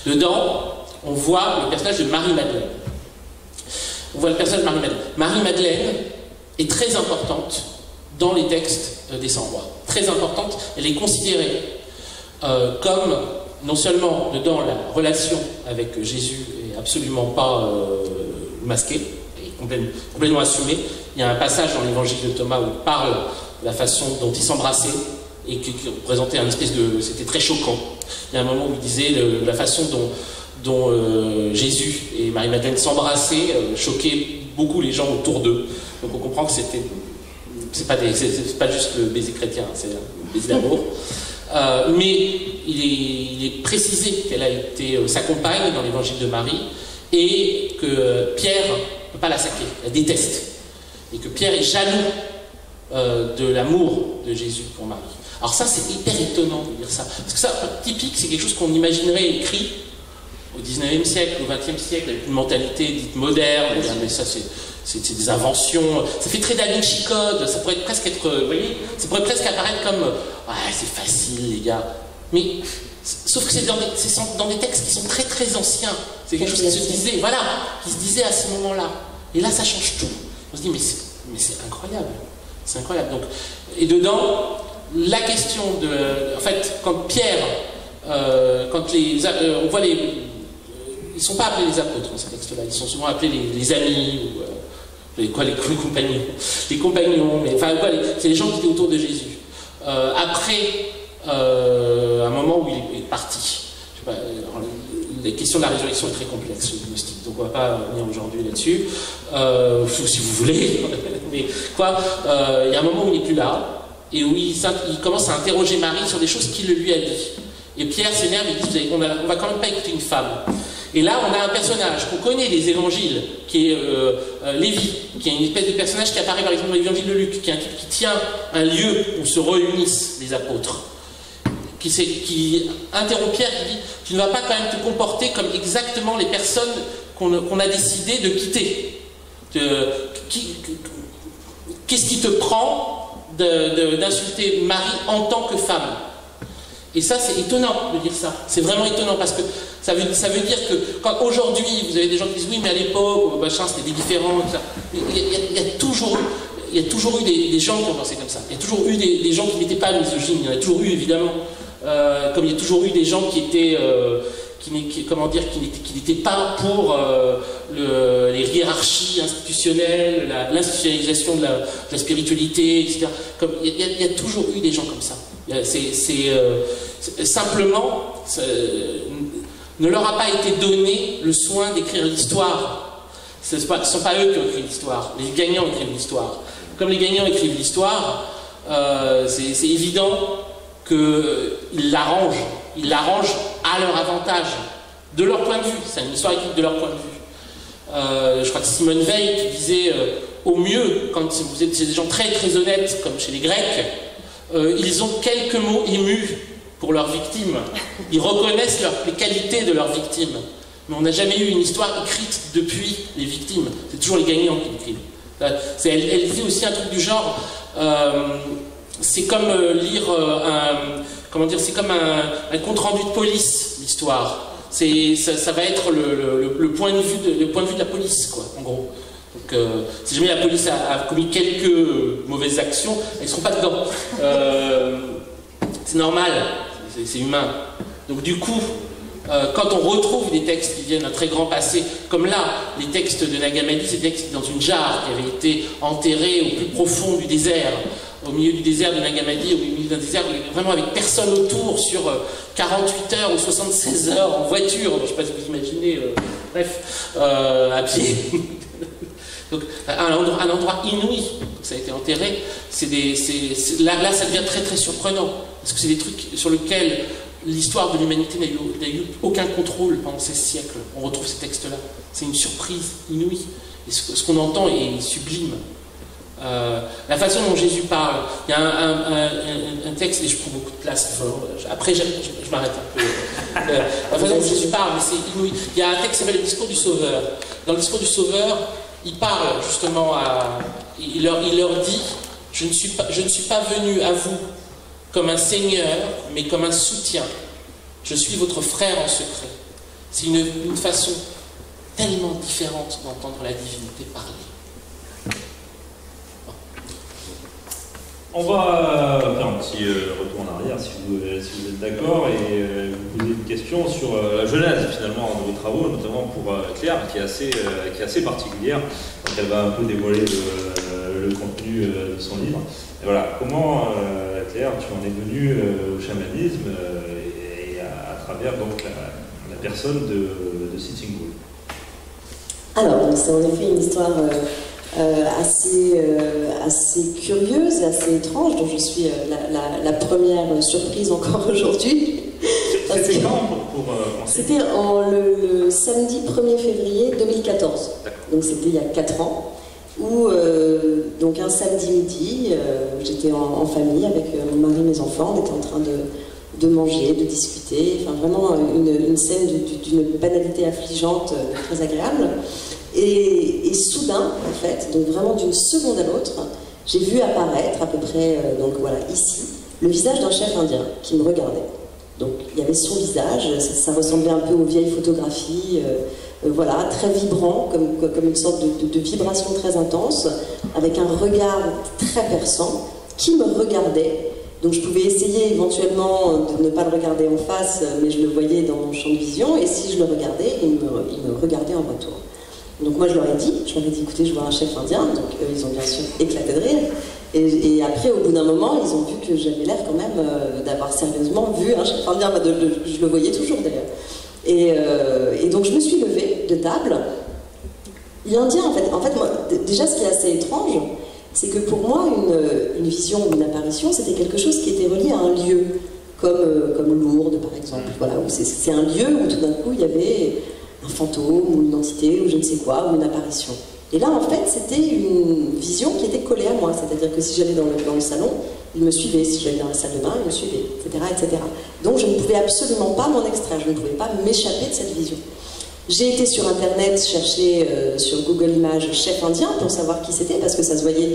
Dedans, on voit le personnage de Marie-Madeleine. On voit le personnage de Marie-Madeleine. Marie-Madeleine est très importante dans les textes des 100 rois. Très importante, elle est considérée comme, non seulement dans la relation avec Jésus, est absolument pas masquée, et complètement assumée. Il y a un passage dans l'évangile de Thomas où il parle de la façon dont ils s'embrassaient, et qui représentait un espèce de... C'était très choquant. Il y a un moment où il disait la façon dont Jésus et Marie-Madeleine s'embrassaient choquait beaucoup les gens autour d'eux. Donc on comprend que c'est pas juste le baiser chrétien, c'est le baiser d'amour. Mais il est précisé qu'elle a été sa compagne dans l'évangile de Marie et que Pierre ne peut pas la saquer, la déteste. Et que Pierre est jaloux de l'amour de Jésus pour Marie. Alors ça, c'est hyper étonnant de dire ça. Parce que ça, typique, c'est quelque chose qu'on imaginerait écrit au 19e siècle, au 20e siècle, avec une mentalité dite moderne. Mais ça, c'est des inventions. Ça fait très Da Vinci Code. Ça pourrait presque être, vous voyez, ça pourrait presque apparaître comme ouais, c'est facile, les gars. Mais sauf que c'est dans des textes qui sont très très anciens. C'est quelque chose qui se disait, voilà, qui se disait à ce moment-là. Et là, ça change tout. On se dit, mais c'est incroyable. C'est incroyable. Donc, et dedans, la question de... En fait, quand Pierre... quand on voit les... Ils ne sont pas appelés les apôtres dans ces textes-là. Ils sont souvent appelés les amis, ou les compagnons. Les compagnons, mais enfin, c'est les gens qui étaient autour de Jésus. Après, un moment où il est parti. Je sais pas, la question de la résurrection est très complexe, le gnostique, donc on ne va pas venir aujourd'hui là-dessus, si vous voulez, mais quoi, il y a un moment où il n'est plus là, et où il commence à interroger Marie sur des choses qu'il lui a dit. Et Pierre s'énerve et dit, on va quand même pas écouter une femme. Et là, on a un personnage qu'on connaît des évangiles, qui est Lévi, qui est une espèce de personnage qui apparaît par exemple dans l'évangile de Luc, qui est un type qui tient un lieu où se réunissent les apôtres. Qui interrompt Pierre, qui dit « Tu ne vas pas quand même te comporter comme exactement les personnes qu'on a décidé de quitter. Qu'est-ce qui te prend d'insulter Marie en tant que femme ?» Et ça, c'est étonnant de dire ça. C'est vraiment étonnant parce que ça veut dire que quand aujourd'hui, vous avez des gens qui disent « Oui, mais à l'époque, machin, c'était différent. » Il y a toujours eu des gens qui ont pensé comme ça. Il y a toujours eu des gens qui n'étaient pas misogynes. Il y en a toujours eu, évidemment. Comme il y a toujours eu des gens qui étaient, qui n'étaient pas pour les hiérarchies institutionnelles, l'institutionnalisation de la spiritualité, etc. Il y a toujours eu des gens comme ça. Simplement, ne leur a pas été donné le soin d'écrire l'histoire. Ce ne sont pas eux qui ont écrit l'histoire. Les gagnants écrivent l'histoire. Comme les gagnants écrivent l'histoire, c'est évident qu'ils l'arrangent à leur avantage, de leur point de vue. C'est une histoire écrite de leur point de vue. Je crois que Simone Veil qui disait au mieux, quand vous êtes des gens très très honnêtes, comme chez les Grecs, ils ont quelques mots émus pour leurs victimes. Ils reconnaissent les qualités de leurs victimes. Mais on n'a jamais eu une histoire écrite depuis les victimes. C'est toujours les gagnants qui l'écrivent. Elle dit aussi un truc du genre... c'est comme lire c'est comme un compte-rendu de police, l'histoire. Ça va être le point de vue de la police, quoi, en gros. Donc, si jamais la police a commis quelques mauvaises actions, elles ne seront pas dedans. C'est normal, c'est humain. Donc du coup, quand on retrouve des textes qui viennent d'un très grand passé, comme là, les textes de Nag Hammadi, c'est des textes dans une jarre qui avait été enterrée au plus profond du désert, au milieu du désert de Nag Hammadi, au milieu d'un désert vraiment avec personne autour, sur 48 heures ou 76 heures en voiture, je ne sais pas si vous imaginez, bref, à pied. Donc, un endroit inouï, donc ça a été enterré, là ça devient très très surprenant, parce que c'est des trucs sur lesquels l'histoire de l'humanité n'a eu aucun contrôle pendant ces siècles. On retrouve ces textes-là. C'est une surprise inouïe. Et ce qu'on entend est sublime. La façon dont Jésus parle, il y a un texte, et je prends beaucoup de place, après je m'arrête un peu. La façon dont Jésus parle, mais c'est inouï. Il y a un texte qui s'appelle le discours du Sauveur. Dans le discours du Sauveur, il parle justement il leur dit, je ne suis pas venu à vous comme un seigneur, mais comme un soutien. Je suis votre frère en secret. C'est une façon tellement différente d'entendre la divinité parler. On va faire un petit retour en arrière, si vous êtes d'accord, et vous poser une question sur la genèse, finalement, de vos travaux, notamment pour Claire, qui est assez particulière. Donc elle va un peu dévoiler le contenu de son livre. Et voilà, comment, Claire, tu en es venue au chamanisme et à travers donc la personne de Sitting Bull. Alors, c'est en effet une histoire assez curieuse et assez étrange, dont je suis la première surprise encore aujourd'hui. C'était quand pour C'était le samedi 1er février 2014. Donc c'était il y a 4 ans. Où, donc un samedi midi, j'étais en famille avec mon mari et mes enfants, on était en train de manger, de discuter, enfin vraiment une scène d'une banalité affligeante, très agréable. Et soudain, en fait, donc vraiment d'une seconde à l'autre, j'ai vu apparaître à peu près, donc voilà, ici, le visage d'un chef indien qui me regardait. Donc il y avait son visage, ça ressemblait un peu aux vieilles photographies, voilà, très vibrant, comme une sorte de vibration très intense, avec un regard très perçant, qui me regardait. Donc je pouvais essayer éventuellement de ne pas le regarder en face, mais je le voyais dans mon champ de vision, et si je le regardais, il me regardait en retour. Donc moi je leur ai dit, écoutez, je vois un chef indien, donc ils ont bien sûr éclaté de rire. Et après, au bout d'un moment, ils ont vu que j'avais l'air quand même d'avoir sérieusement vu un chef indien, je le voyais toujours d'ailleurs. Et donc je me suis levée de table. L'Indien, en fait moi, déjà ce qui est assez étrange, c'est que pour moi, une vision ou une apparition, c'était quelque chose qui était relié à un lieu, comme Lourdes par exemple. Voilà, où c'est un lieu où tout d'un coup il y avait un fantôme ou une entité ou je ne sais quoi, ou une apparition. Et là, en fait, c'était une vision qui était collée à moi, c'est-à-dire que si j'allais dans le salon, il me suivait, si j'allais dans la salle de bain, il me suivait, etc., etc. Donc je ne pouvais absolument pas m'en extraire, je ne pouvais pas m'échapper de cette vision. J'ai été sur Internet chercher sur Google Images chef indien pour savoir qui c'était, parce que ça se voyait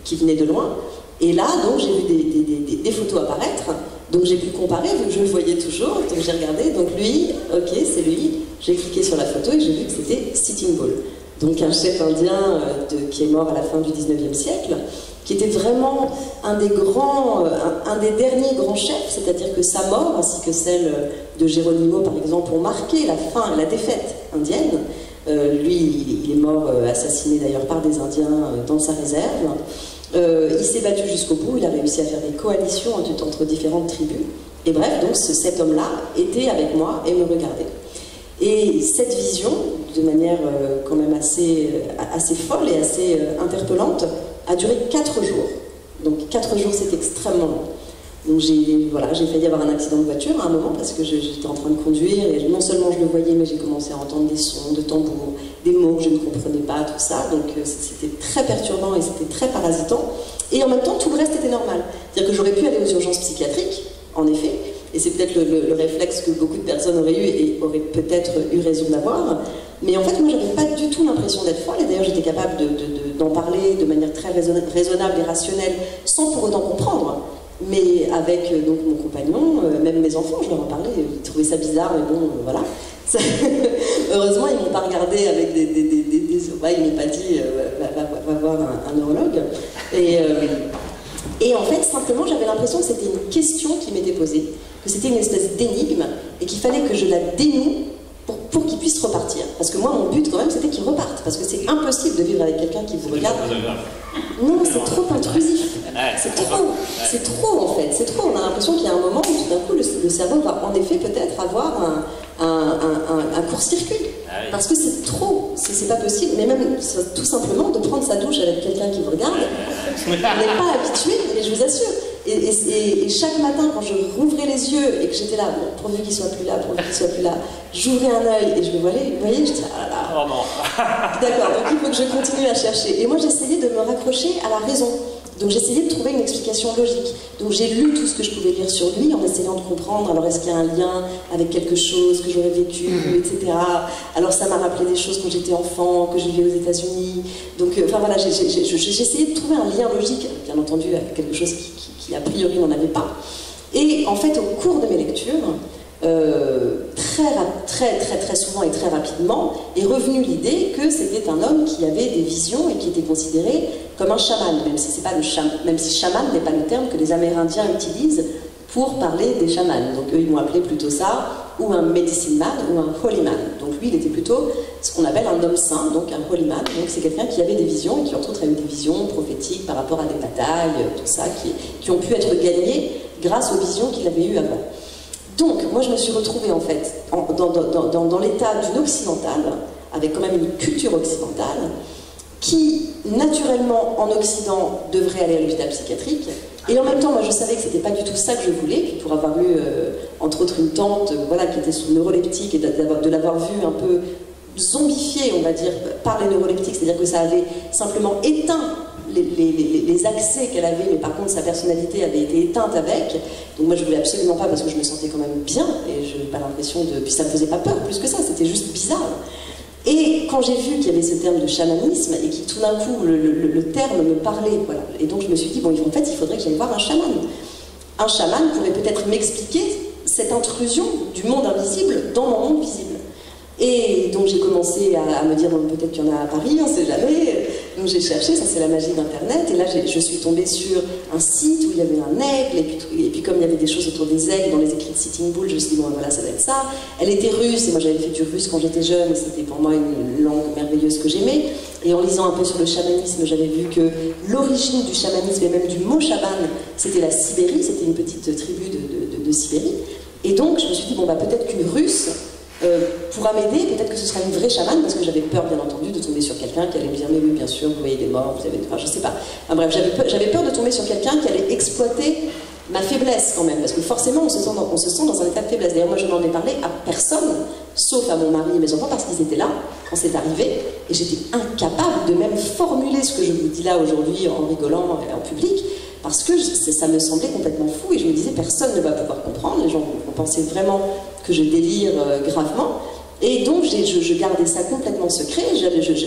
qu'il venait de loin. Et là, donc, j'ai vu des photos apparaître, donc j'ai pu comparer, vu que je le voyais toujours, donc j'ai regardé, donc lui, ok, c'est lui, j'ai cliqué sur la photo et j'ai vu que c'était Sitting Bull. Donc un chef indien qui est mort à la fin du 19e siècle, qui était vraiment un des derniers grands chefs, c'est-à-dire que sa mort, ainsi que celle de Geronimo par exemple, ont marqué la fin, la défaite indienne. Lui, il est mort assassiné d'ailleurs par des Indiens dans sa réserve. Il s'est battu jusqu'au bout, il a réussi à faire des coalitions entre différentes tribus. Et bref, donc cet homme-là était avec moi et me regardait. Et cette vision, de manière quand même assez folle et assez interpellante, a duré 4 jours. Donc 4 jours, c'est extrêmement long. Donc j'ai failli avoir un accident de voiture à un moment parce que j'étais en train de conduire et non seulement je le voyais, mais j'ai commencé à entendre des sons de tambour, des mots que je ne comprenais pas, tout ça. Donc c'était très perturbant et c'était très parasitant. Et en même temps, tout le reste était normal. C'est-à-dire que j'aurais pu aller aux urgences psychiatriques, en effet, et c'est peut-être le réflexe que beaucoup de personnes auraient eu et auraient peut-être eu raison d'avoir. Mais en fait, moi, j'avais pas du tout l'impression d'être folle, et d'ailleurs, j'étais capable d'en parler de manière très raisonnable et rationnelle, sans pour autant comprendre. Mais avec donc mon compagnon, même mes enfants, je leur en parlais, ils trouvaient ça bizarre, mais bon, voilà. Heureusement, ils m'ont pas regardé avec des oreilles, ils m'ont pas dit va voir un neurologue. Et en fait, simplement, j'avais l'impression que c'était une question qui m'était posée, que c'était une espèce d'énigme, et qu'il fallait que je la dénoue pour qu'il puisse repartir. Parce que moi, mon but, quand même, c'était qu'il reparte. Parce que c'est impossible de vivre avec quelqu'un qui vous regarde. Non, c'est trop intrusif. C'est trop, en fait. C'est trop. On a l'impression qu'il y a un moment où, tout d'un coup, le cerveau va, en effet, peut-être avoir un court-circuit. Parce que c'est trop. C'est pas possible. Mais même, tout simplement, de prendre sa douche avec quelqu'un qui vous regarde, on n'est pas habitué, mais je vous assure. Et chaque matin, quand je rouvrais les yeux et que j'étais là, bon, pourvu qu'il soit plus là, j'ouvrais un œil et je le voyais, je disais, ah là là. Oh non. D'accord, donc il faut que je continue à chercher. Et moi, j'essayais de me raccrocher à la raison. Donc j'essayais de trouver une explication logique. Donc j'ai lu tout ce que je pouvais lire sur lui en essayant de comprendre, alors est-ce qu'il y a un lien avec quelque chose que j'aurais vécu, etc. Alors ça m'a rappelé des choses quand j'étais enfant, que je vivais aux États-Unis. Donc enfin voilà, j'essayais de trouver un lien logique, bien entendu avec quelque chose qui a priori n'en avait pas. Et en fait, au cours de mes lectures, très souvent et très rapidement est revenue l'idée que c'était un homme qui avait des visions et qui était considéré comme un chaman, même si chaman n'est pas le terme que les Amérindiens utilisent pour parler des chamans. Donc eux, ils m'ont appelé plutôt ça, ou un medicine man, ou un holy man. Donc lui, il était plutôt ce qu'on appelle un homme saint, donc un holy man. Donc c'est quelqu'un qui avait des visions, et qui entre autres a eu des visions prophétiques par rapport à des batailles, tout ça, qui ont pu être gagnées grâce aux visions qu'il avait eues avant. Donc, moi, je me suis retrouvée, en fait, dans l'état d'une occidentale, avec quand même une culture occidentale, qui, naturellement, en Occident, devrait aller à l'hôpital psychiatrique. Et en même temps, moi, je savais que c'était pas du tout ça que je voulais. Puis pour avoir eu, entre autres, une tante voilà, qui était sous neuroleptique et de l'avoir vue un peu zombifiée, on va dire, par les neuroleptiques, c'est-à-dire que ça avait simplement éteint les accès qu'elle avait, mais par contre sa personnalité avait été éteinte avec. Donc moi je voulais absolument pas parce que je me sentais quand même bien et je n'avais pas l'impression de... Puis ça me faisait pas peur plus que ça, c'était juste bizarre. Et quand j'ai vu qu'il y avait ce terme de chamanisme et qui tout d'un coup le terme me parlait, voilà. Et donc je me suis dit, bon en fait il faudrait que j'aille voir un chaman. Un chaman pourrait peut-être m'expliquer cette intrusion du monde invisible dans mon monde visible. Et donc j'ai commencé à me dire, bon, peut-être qu'il y en a à Paris, on ne sait jamais. Donc j'ai cherché, ça c'est la magie d'Internet. Et là je suis tombée sur un site où il y avait un aigle. Et puis comme il y avait des choses autour des aigles, dans les écrits de Sitting Bull, je me suis dit, bon voilà, ça doit être ça. Elle était russe, et moi j'avais fait du russe quand j'étais jeune. Et c'était pour moi une langue merveilleuse que j'aimais. Et en lisant un peu sur le chamanisme, j'avais vu que l'origine du chamanisme, et même du mot chaman, c'était la Sibérie. C'était une petite tribu de Sibérie. Et donc je me suis dit, bon bah peut-être qu'une russe pourra m'aider, peut-être que ce sera une vraie chamane, parce que j'avais peur, bien entendu, de tomber sur quelqu'un qui allait me dire, mais oui, bien sûr, vous voyez des morts, vous avez... Enfin, je sais pas. Enfin, bref, j'avais peur de tomber sur quelqu'un qui allait exploiter ma faiblesse, quand même, parce que forcément, on se sent dans un état de faiblesse. D'ailleurs, moi, je n'en ai parlé à personne, sauf à mon mari et mes enfants, parce qu'ils étaient là quand c'est arrivé, et j'étais incapable de même formuler ce que je vous dis là, aujourd'hui, en rigolant en public, parce que ça me semblait complètement fou, et je me disais, personne ne va pouvoir comprendre, les gens vont penser vraiment que je délire gravement, et donc je gardais ça complètement secret.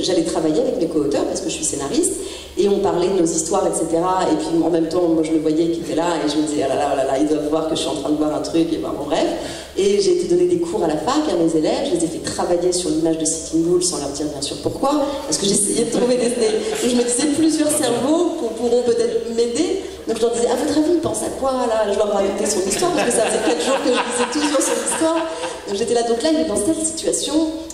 J'allais travailler avec mes co-auteurs parce que je suis scénariste, et on parlait de nos histoires, etc. Et puis en même temps, moi je le voyais qui était là, et je me disais, ah là là, ils doivent voir que je suis en train de voir un truc, et ben bon bref. Et j'ai été donner des cours à la fac à mes élèves, je les ai fait travailler sur l'image de Sitting Bull sans leur dire bien sûr pourquoi, parce que j'essayais de trouver je me disais, plusieurs cerveaux pourront peut-être m'aider. Donc je leur disais, à votre avis, il pense à quoi là? Je leur racontais son histoire, parce que ça faisait 4 jours que je disais toujours son histoire. Donc j'étais là, donc là, il est dans cette situation,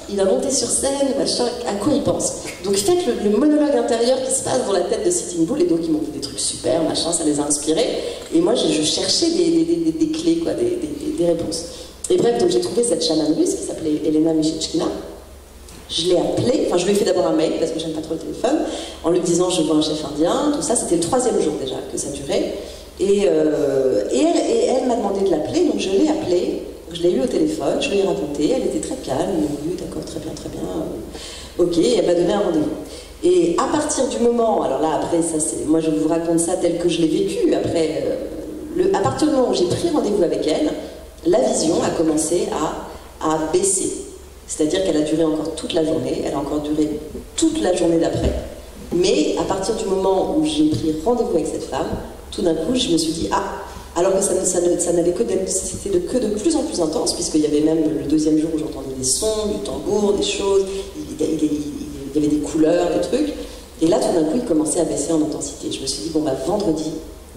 il va monter sur scène, machin, à quoi il pense? Donc faites le monologue intérieur qui se passe dans la tête de Sitting Bull, et donc ils m'ont fait des trucs super, machin, ça les a inspirés. Et moi, je cherchais des clés, quoi, des réponses. Et bref, donc j'ai trouvé cette chamane russe qui s'appelait Elena Mishitchkina. Je l'ai appelée, enfin je lui ai fait d'abord un mail parce que j'aime pas trop le téléphone, en lui disant je veux un chef indien, tout ça, c'était le 3e jour déjà que ça durait. Et elle m'a demandé de l'appeler, donc je l'ai appelée, je l'ai eu au téléphone, je lui ai raconté, elle était très calme, oui, d'accord, très bien, ok, et elle m'a donné un rendez-vous. Et à partir du moment, alors là après, ça c'est, moi je vous raconte ça tel que je l'ai vécu, après, à partir du moment où j'ai pris rendez-vous avec elle, la vision a commencé à baisser. C'est-à-dire qu'elle a duré encore toute la journée, elle a encore duré toute la journée d'après. Mais à partir du moment où j'ai pris rendez-vous avec cette femme, tout d'un coup, je me suis dit, ah, alors que ça n'avait c'était que de plus en plus intense, puisqu'il y avait même le 2e jour où j'entendais des sons, du tambour, des choses, il y avait des couleurs, des trucs. Et là, tout d'un coup, il commençait à baisser en intensité. Je me suis dit, bon, bah, vendredi,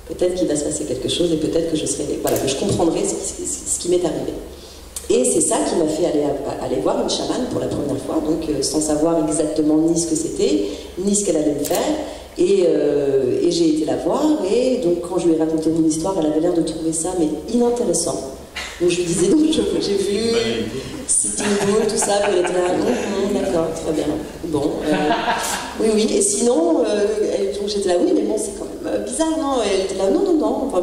peut-être qu'il va se passer quelque chose, et peut-être que que je comprendrai ce qui m'est arrivé. Et c'est ça qui m'a fait aller voir une chamane pour la première fois, donc sans savoir exactement ni ce que c'était, ni ce qu'elle allait me faire. Et j'ai été la voir, et donc quand je lui ai raconté mon histoire, elle avait l'air de trouver ça mais inintéressant. Donc je lui disais, donc j'ai vu Sitting Bull, tout ça, puis elle était là, d'accord, très bien. Bon, oui, et sinon, donc j'étais là, oui, mais bon, c'est quand même bizarre, non? Et elle était là, non, enfin,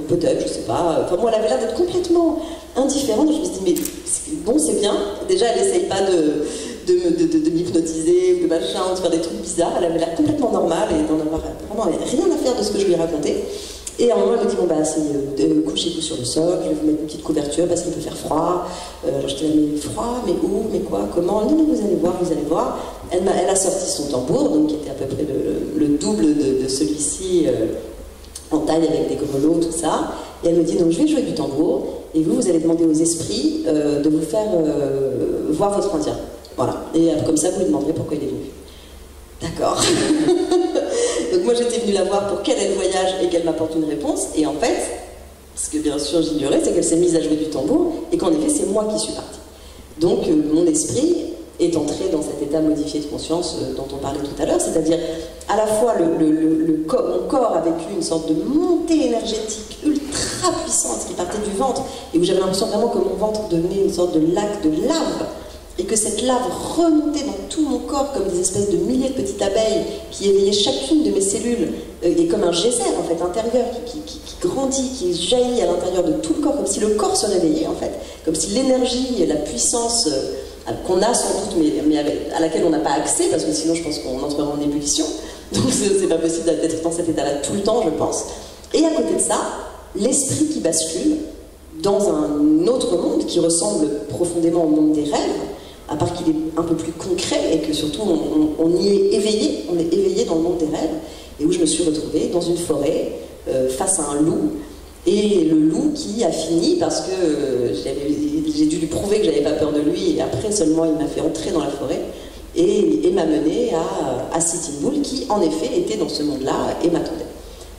peut-être, je sais pas. Enfin, moi, elle avait l'air d'être complètement indifférente. Je me suis dit, mais bon, c'est bien. Déjà, elle essaye pas de m'hypnotiser ou de machin, ou de faire des trucs bizarres. Elle avait l'air complètement normale et d'en avoir vraiment rien à faire de ce que je lui ai raconté. Et à un moment, elle me dit, bon, bah, couchez-vous sur le sol, je vais vous mettre une petite couverture parce qu'il peut faire froid. Alors, je dis, mais froid, mais où, mais quoi, comment? Non, vous allez voir. Elle a sorti son tambour, donc qui était à peu près le double de celui-ci, en taille avec des grelots, tout ça. Et elle me dit, donc je vais jouer du tambour, et vous allez demander aux esprits de vous faire voir votre indien. Voilà. Et comme ça, vous lui demanderez pourquoi il est venu. D'accord. Donc moi j'étais venue la voir pour qu'elle ait le voyage et qu'elle m'apporte une réponse, et en fait, ce que bien sûr j'ignorais, c'est qu'elle s'est mise à jouer du tambour, et qu'en effet c'est moi qui suis partie. Donc mon esprit est entré dans cet état modifié de conscience dont on parlait tout à l'heure, c'est-à-dire à la fois mon corps a vécu une sorte de montée énergétique ultra ultra puissante qui partait du ventre et où j'avais l'impression vraiment que mon ventre devenait une sorte de lac de lave et que cette lave remontait dans tout mon corps comme des espèces de milliers de petites abeilles qui éveillaient chacune de mes cellules et comme un geyser en fait intérieur qui grandit, qui jaillit à l'intérieur de tout le corps, comme si le corps se réveillait en fait, comme si l'énergie, la puissance qu'on a sans doute mais à laquelle on n'a pas accès parce que sinon je pense qu'on entrera en ébullition, donc c'est pas possible d'être dans cet état-là tout le temps je pense. Et à côté de ça, l'esprit qui bascule dans un autre monde qui ressemble profondément au monde des rêves, à part qu'il est un peu plus concret et que surtout on y est éveillé, on est éveillé dans le monde des rêves, et où je me suis retrouvée dans une forêt face à un loup, et le loup qui a fini parce que j'ai dû lui prouver que j'avais pas peur de lui, et après seulement il m'a fait entrer dans la forêt et m'a menée à Sitting Bull qui en effet était dans ce monde-là et m'attendait.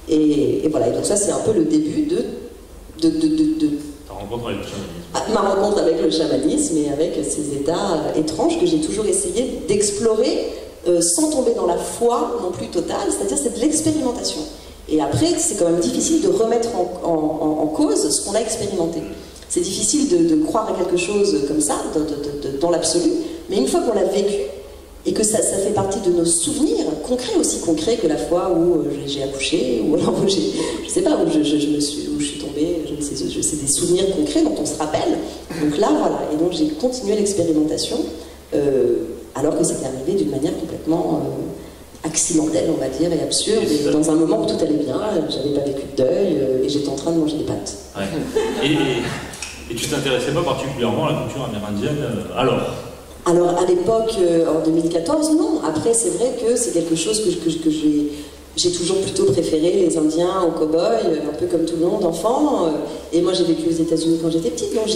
Et voilà, et donc ça c'est un peu le début de Ta rencontre avec le chamanisme. Ma rencontre avec le chamanisme et avec ces états étranges que j'ai toujours essayé d'explorer sans tomber dans la foi non plus totale, c'est-à-dire c'est de l'expérimentation. Et après, c'est quand même difficile de remettre en cause ce qu'on a expérimenté. C'est difficile de croire à quelque chose comme ça, dans l'absolu, mais une fois qu'on l'a vécu, et que ça fait partie de nos souvenirs, concrets aussi concrets que la fois où j'ai accouché, ou alors où je sais pas, où je suis tombée, je sais des souvenirs concrets dont on se rappelle. Donc là, voilà, et donc j'ai continué l'expérimentation, alors que c'était arrivé d'une manière complètement accidentelle, on va dire, et absurde, et dans un moment où tout allait bien, j'avais pas vécu de deuil, et j'étais en train de manger des pâtes. Ouais. Et tu t'intéressais pas particulièrement à la culture amérindienne alors à l'époque, en 2014, non. Après, c'est vrai que c'est quelque chose que j'ai toujours plutôt préféré, les Indiens aux cow-boys, un peu comme tout le monde, enfant. Et moi, j'ai vécu aux États-Unis quand j'étais petite, donc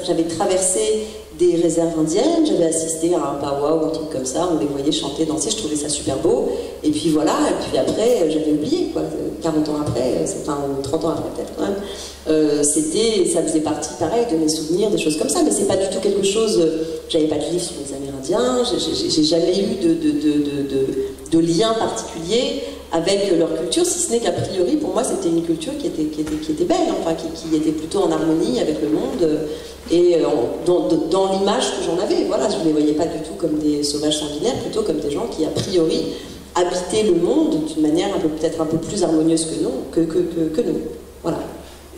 j'avais traversé des réserves indiennes, j'avais assisté à un powwow ou un truc comme ça, on les voyait chanter, danser, je trouvais ça super beau. Et puis voilà, et puis après, j'avais oublié, quoi. 40 ans après, enfin 30 ans après peut-être quand même. Ça faisait partie, pareil, de mes souvenirs, des choses comme ça, mais c'est pas du tout quelque chose. J'avais pas de livre sur les Amérindiens, j'ai jamais eu de lien particulier avec leur culture, si ce n'est qu'a priori, pour moi, c'était une culture qui était belle, enfin, qui était plutôt en harmonie avec le monde, et dans l'image que j'en avais. Voilà, je ne les voyais pas du tout comme des sauvages sanguinaires, plutôt comme des gens qui, a priori, habitaient le monde d'une manière peut-être un peu plus harmonieuse que nous. Voilà.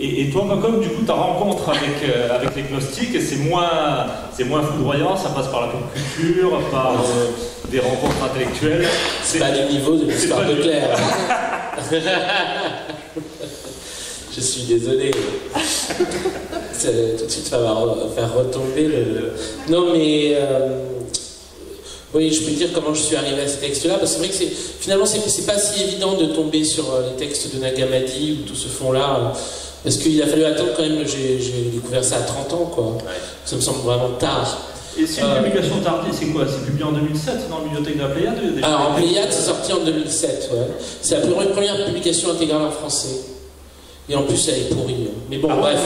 Et toi, Malcolm, du coup, ta rencontre avec les gnostiques, c'est moins foudroyant, ça passe par la pop culture, par des rencontres intellectuelles. C'est pas du niveau de l'histoire de Claire. Je suis désolé. Tout de suite, ça va faire retomber le... Non, mais... oui, je peux dire comment je suis arrivé à ces textes-là, parce que c'est vrai que finalement, c'est pas si évident de tomber sur les textes de Nag Hammadi ou tout ce fond-là. Parce qu'il a fallu attendre quand même, j'ai découvert ça à 30 ans, quoi. Ouais. Ça me semble vraiment tard. Et c'est une publication tardive, c'est quoi? C'est publié en 2007 dans la bibliothèque de la Pléiade? Alors en Pléiade, c'est sorti en 2007, ouais. C'est la première publication intégrale en français. Et en plus, elle est pourrie. Mais bon, bref.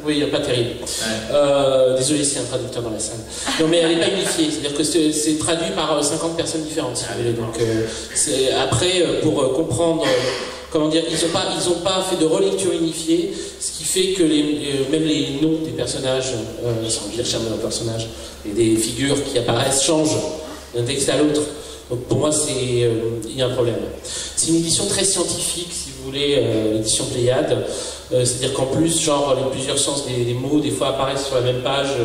Oui, pas terrible. Ouais. Désolé s'il y a un traducteur dans la salle. Non, mais elle n'est pas unifiée. C'est-à-dire que c'est traduit par 50 personnes différentes, si vous voulez. Donc, après, pour comprendre... Comment dire, ils ont pas fait de relecture unifiée, ce qui fait que même les noms des personnages, sans dire charmer un personnage, et des figures qui apparaissent changent d'un texte à l'autre. Donc pour moi, il y a un problème. C'est une édition très scientifique, si vous voulez, l'édition Pléiade. C'est-à-dire qu'en plus, genre, les plusieurs sens des mots, des fois apparaissent sur la même page,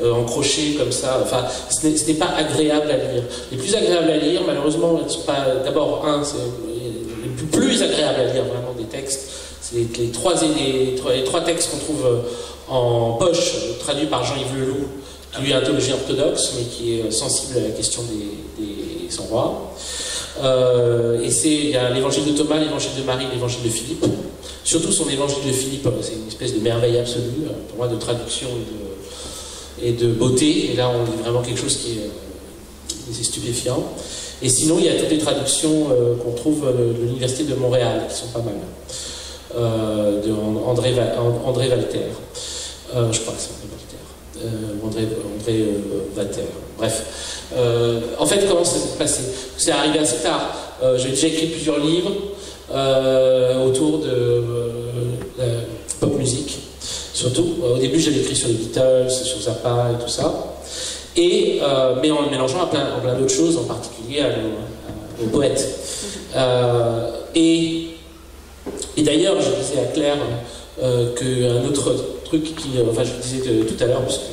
en crochet, comme ça. Enfin, ce n'est pas agréable à lire. Les plus agréables à lire, malheureusement, elles ne sont pas... D'abord, les plus agréable à lire vraiment des textes, c'est les trois textes qu'on trouve en poche, traduits par Jean-Yves Leloup, qui lui est un théologien orthodoxe, mais qui est sensible à la question des sans-rois. Et il y a l'évangile de Thomas, l'évangile de Marie, l'évangile de Philippe. Surtout son évangile de Philippe, c'est une espèce de merveille absolue, pour moi, de traduction et de beauté. Et là, on dit vraiment quelque chose qui est stupéfiant. Et sinon, il y a toutes les traductions qu'on trouve de l'Université de Montréal, qui sont pas mal. De André Walter. Je crois que c'est André Walter. Bref. En fait, comment ça s'est passé? C'est arrivé assez tard. J'ai déjà écrit plusieurs livres autour de surtout. Au début, j'avais écrit sur les Beatles, sur Zappa et tout ça. Mais en le mélangeant à plein d'autres choses, en particulier aux poètes. Et d'ailleurs, je disais à Claire qu'un autre truc enfin je le disais tout à l'heure, parce que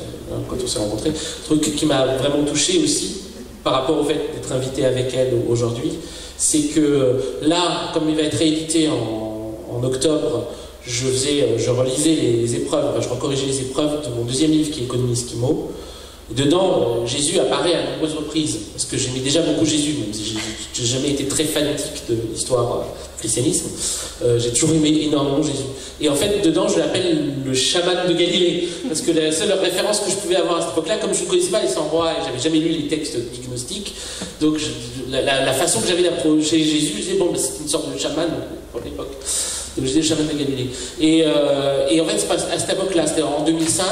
quand on s'est rencontrés, truc qui m'a vraiment touché aussi, par rapport au fait d'être invité avec elle aujourd'hui, c'est que là, comme il va être réédité en octobre, je relisais les épreuves, je recorrigeais les épreuves de mon deuxième livre qui est Économie Esquimau. Dedans, Jésus apparaît à nombreuses reprises, parce que j'aimais déjà beaucoup Jésus, même si je n'ai jamais été très fanatique de l'histoire du christianisme. J'ai toujours aimé énormément Jésus. Et en fait, dedans, je l'appelle le chaman de Galilée, parce que la seule référence que je pouvais avoir à cette époque-là, comme je ne connaissais pas les 100 rois et j'avais jamais lu les textes gnostiques, donc la façon que j'avais d'approcher Jésus, je disais, bon, ben, c'est une sorte de chaman pour l'époque. Donc je disais le chaman de Galilée. Et en fait, c'est à cette époque-là, c'était en 2005,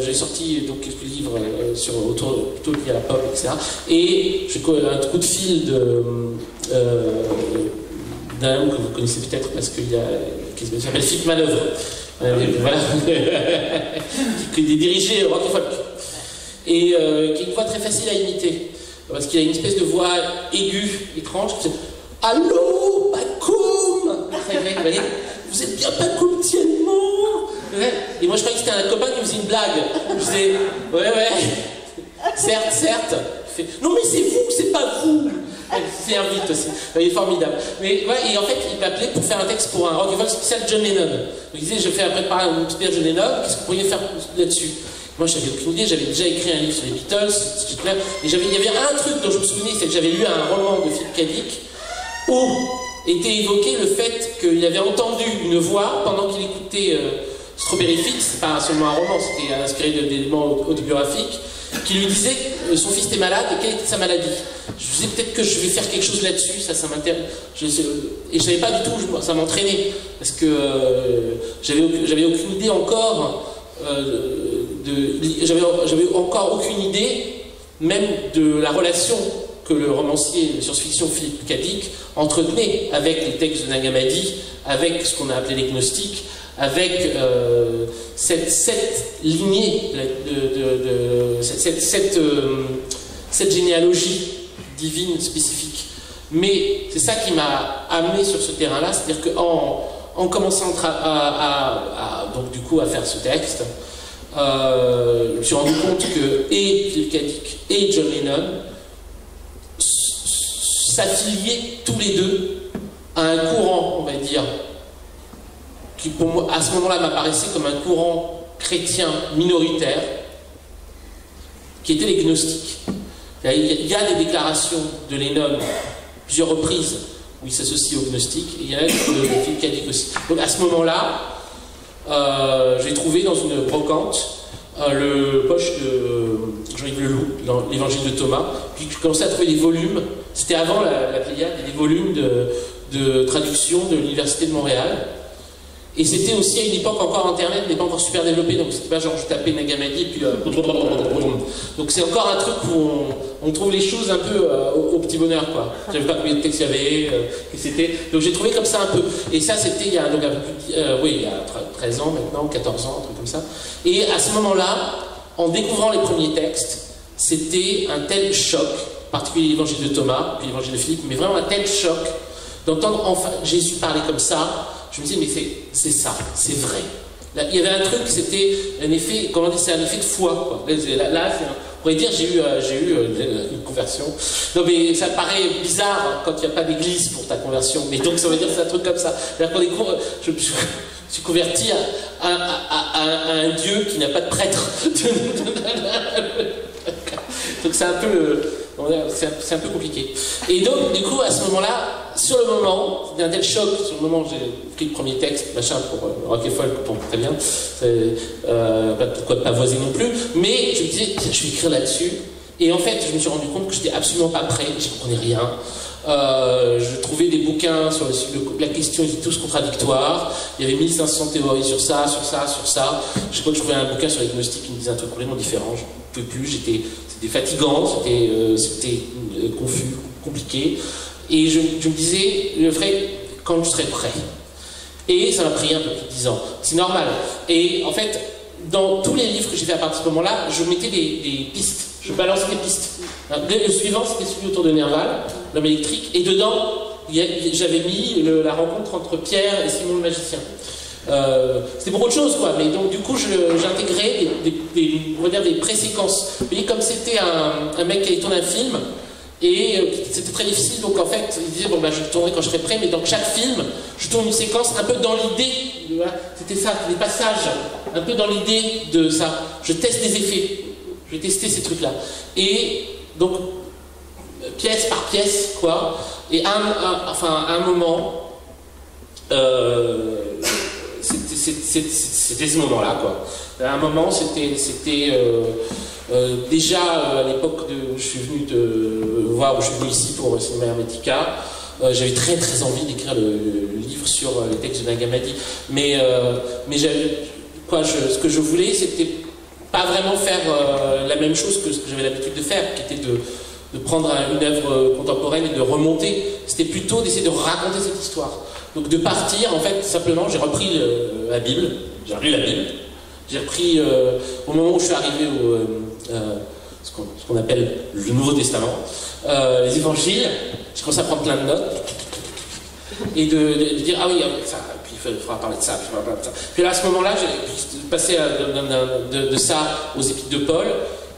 j'ai sorti donc quelques livres autour liés à la pop, etc. Et j'ai un coup de fil d'un homme que vous connaissez peut-être parce qu'il s'appelle Philippe Manœuvre, voilà, qui est dirigé rock et folk, et qui est une voix très facile à imiter parce qu'il a une espèce de voix aiguë, étrange. Allô, Pacoum, vous êtes bien Pacoum Tiennement. Et moi je croyais que c'était un copain qui me faisait une blague. Je disais, ouais, certes. Il fait, non mais c'est vous, c'est pas vous. C'est un vite aussi, il est formidable. Mais, ouais, et en fait, il m'appelait pour faire un texte pour un rock and roll spécial John Lennon. Donc il disait, je vais préparer une petite pièce de John Lennon, qu'est-ce que vous pourriez faire là-dessus? Moi j'avais aucune idée, j'avais déjà écrit un livre sur les Beatles, et il y avait un truc dont je me souvenais, c'est que j'avais lu un roman de Philip K. Dick où était évoqué le fait qu'il avait entendu une voix pendant qu'il écoutait Strawberry Fields, c'est pas seulement un roman, c'était inspiré d'éléments autobiographiques, qui lui disait que son fils était malade et quelle était sa maladie. Je me disais peut-être que je vais faire quelque chose là-dessus, ça m'intéresse. Et je savais pas du tout, ça m'entraînait, parce que j'avais aucune idée encore, j'avais encore aucune idée même de la relation que le romancier de science-fiction Philip K. Dick entretenait avec les textes de Nag Hammadi, avec ce qu'on a appelé les gnostiques, avec cette lignée, cette généalogie divine spécifique. Mais c'est ça qui m'a amené sur ce terrain-là, c'est-à-dire qu'en commençant donc du coup à faire ce texte, je me suis rendu compte que et Philip K. Dick et John Lennon s'affiliaient tous les deux à un courant, on va dire, qui pour moi, à ce moment-là, m'apparaissait comme un courant chrétien minoritaire, qui était les gnostiques. Il y a des déclarations de Lennon, plusieurs reprises, où il s'associe aux gnostiques, et il y en a de Philip K. Dick aussi. Donc à ce moment-là, j'ai trouvé dans une brocante le poche de Jean-Yves Leloup, dans l'Évangile de Thomas, puis je commençais à trouver des volumes, c'était avant la Pléiade, des volumes de traduction de l'Université de Montréal. Et c'était aussi à une époque encore Internet n'est pas encore super développé, donc c'était pas genre je tapais Nag Hammadi et puis donc c'est encore un truc où on trouve les choses un peu au petit bonheur, quoi. Je savais pas combien de textes il y avait, et c'était. Donc j'ai trouvé comme ça un peu. Et ça c'était il y a donc un peu plus il y a 13 ans maintenant, 14 ans, un truc comme ça. Et à ce moment-là, en découvrant les premiers textes, c'était un tel choc, en particulier l'évangile de Thomas, puis l'évangile de Philippe, mais vraiment un tel choc d'entendre enfin Jésus parler comme ça. Je me disais, mais c'est ça, c'est vrai. Là, il y avait un truc, c'était un effet, comment dire, c'est un effet de foi, quoi. Là on pourrait dire, j'ai eu une conversion. Non, mais ça paraît bizarre quand il n'y a pas d'église pour ta conversion, mais donc ça veut dire que c'est un truc comme ça. C'est-à-dire qu'on je suis converti à un Dieu qui n'a pas de prêtre. Donc c'est un peu c'est un peu compliqué. Et donc, du coup, à ce moment-là, sur le moment, c'était un tel choc, sur le moment où j'ai pris le premier texte, machin, pour rock et folk, bon, très bien, pourquoi pas voiser non plus, mais je me disais, je vais écrire là-dessus, et en fait, je me suis rendu compte que j'étais absolument pas prêt, je ne comprenais rien. Je trouvais des bouquins sur la question, ils étaient tous contradictoires. Il y avait 1500 théories sur ça. Je crois que je trouvais un bouquin sur les gnostiques qui me disait un truc complètement différent. Je ne pouvais plus, c'était fatigant, c'était confus, compliqué. Et je me disais, je le ferai quand je serai prêt. Et ça m'a pris un peu plus de 10 ans. C'est normal. Et en fait, dans tous les livres que j'ai fait à partir de ce moment-là, je mettais des pistes. Je balançais des pistes. Le suivant, c'était celui autour de Nerval, l'homme électrique. Et dedans, j'avais mis la rencontre entre Pierre et Simon le magicien. C'était pour autre chose, quoi. Mais donc, du coup, j'intégrais on va dire des pré-séquences. Vous voyez, comme c'était un mec qui allait tourner un film, et c'était très difficile, donc en fait, il disait, bon, bah, je le tournerai quand je serai prêt, mais dans chaque film, je tourne une séquence un peu dans l'idée, voilà, c'était ça, des passages, un peu dans l'idée de ça. Je teste des effets, je vais tester ces trucs-là. Et donc, pièce par pièce, quoi, et à un moment, c'était ce moment-là, quoi. À un moment, c'était déjà à l'époque où je suis venu où je suis venu ici pour Cinéma Hermetica, j'avais très très envie d'écrire le livre sur les textes de Nag Hammadi, mais ce que je voulais, c'était pas vraiment faire la même chose que ce que j'avais l'habitude de faire, qui était de prendre une œuvre contemporaine et de remonter. C'était plutôt d'essayer de raconter cette histoire. Donc de partir, en fait, simplement, j'ai repris la Bible, j'ai relu la Bible, j'ai repris, au moment où je suis arrivé ce qu'on appelle le Nouveau Testament, les évangiles, j'ai commencé à prendre plein de notes, et de dire, ah oui, ça, puis il faudra parler de ça, puis il faudra parler de ça. Puis là, à ce moment-là, j'ai passé de ça aux épîtres de Paul,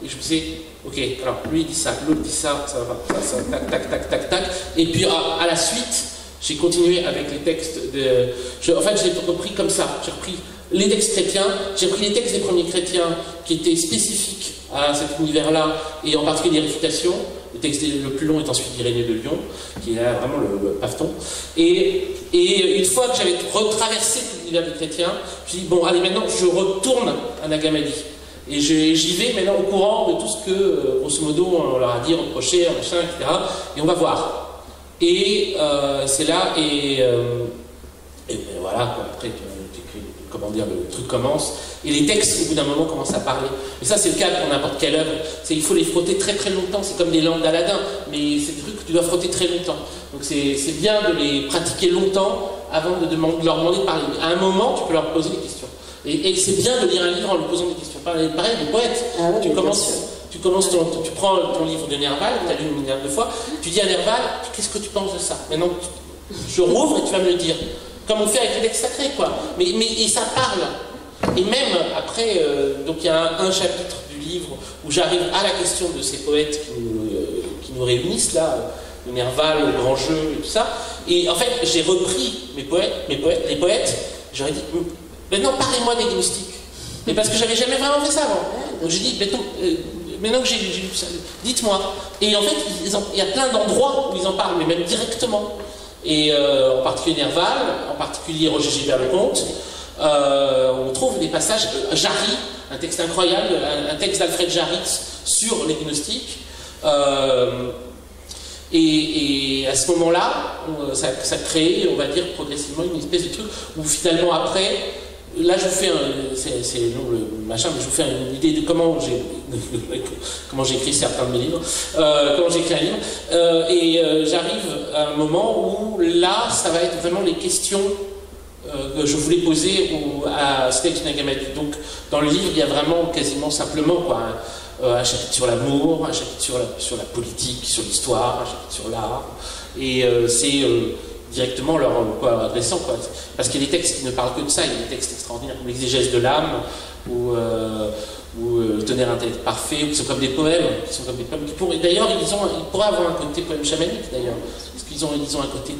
et je me disais, ok, alors lui il dit ça, l'autre dit ça, ça va pas, ça, tac, tac, tac, tac, tac, et puis à la suite, j'ai continué avec les textes en fait, je l'ai repris comme ça. J'ai repris les textes chrétiens, j'ai repris les textes des premiers chrétiens qui étaient spécifiques à cet univers-là, et en particulier les réfutations. Le texte le plus long est ensuite Irénée de Lyon, qui est là vraiment le paveton. Et une fois que j'avais retraversé l'univers des chrétiens, je me suis dit, bon, allez, maintenant, je retourne à Nag Hammadi. Et j'y vais maintenant au courant de tout ce que, grosso modo, on leur a dit, reproché, machin, etc. Et on va voir. Et c'est là, et voilà, après, comment dire, le truc commence, et les textes, au bout d'un moment, commencent à parler. Et ça, c'est le cas pour n'importe quelle œuvre. Il faut les frotter très très longtemps, c'est comme des lampes d'Aladin, mais c'est des trucs que tu dois frotter très longtemps. Donc c'est bien de les pratiquer longtemps avant de leur demander de parler. À un moment, tu peux leur poser des questions. Et c'est bien de lire un livre en lui posant des questions. Pareil, des poètes. Ah ouais, tu prends ton livre de Nerval, tu as lu une milliard de fois, tu dis à Nerval, qu'est-ce que tu penses de ça? Maintenant, je rouvre et tu vas me le dire. Comme on fait avec les textes sacrés, quoi. Et ça parle. Et même après, donc il y a un chapitre du livre où j'arrive à la question de ces poètes qui nous réunissent, là, le Nerval, le grand jeu et tout ça. Et en fait, j'ai repris les poètes, j'aurais dit, maintenant parlez-moi des gnostiques. Mais parce que j'avais jamais vraiment fait ça avant. Donc j'ai dit, maintenant que j'ai lu ça, dites-moi. Et en fait, il y a plein d'endroits où ils en parlent, mais même directement. Et en particulier Nerval, en particulier Roger Gilbert-Lecomte, on trouve des passages, Jarry, un texte incroyable, un texte d'Alfred Jarry sur les gnostiques. Et à ce moment-là, ça crée, on va dire, progressivement une espèce de truc où finalement après, là je vous fais c'est long le machin, mais je vous fais une idée de comment j'ai écrit certains de mes livres, comment j'ai écrit un livre, et j'arrive à un moment où là, ça va être vraiment les questions que je voulais poser à Steak Nag Hammadi. Donc dans le livre, il y a vraiment quasiment simplement quoi, un chapitre sur l'amour, un chapitre sur la politique, sur l'histoire, un chapitre sur l'art, et c'est directement leur adressant, quoi. Parce qu'il y a des textes qui ne parlent que de ça, il y a des textes extraordinaires comme l'exégèse de l'âme, ou le tonnerre intellect parfait, qui sont comme des poèmes, qui pourraient, d'ailleurs, ils pourraient avoir un côté poème chamanique, d'ailleurs, parce qu'ils ont un côté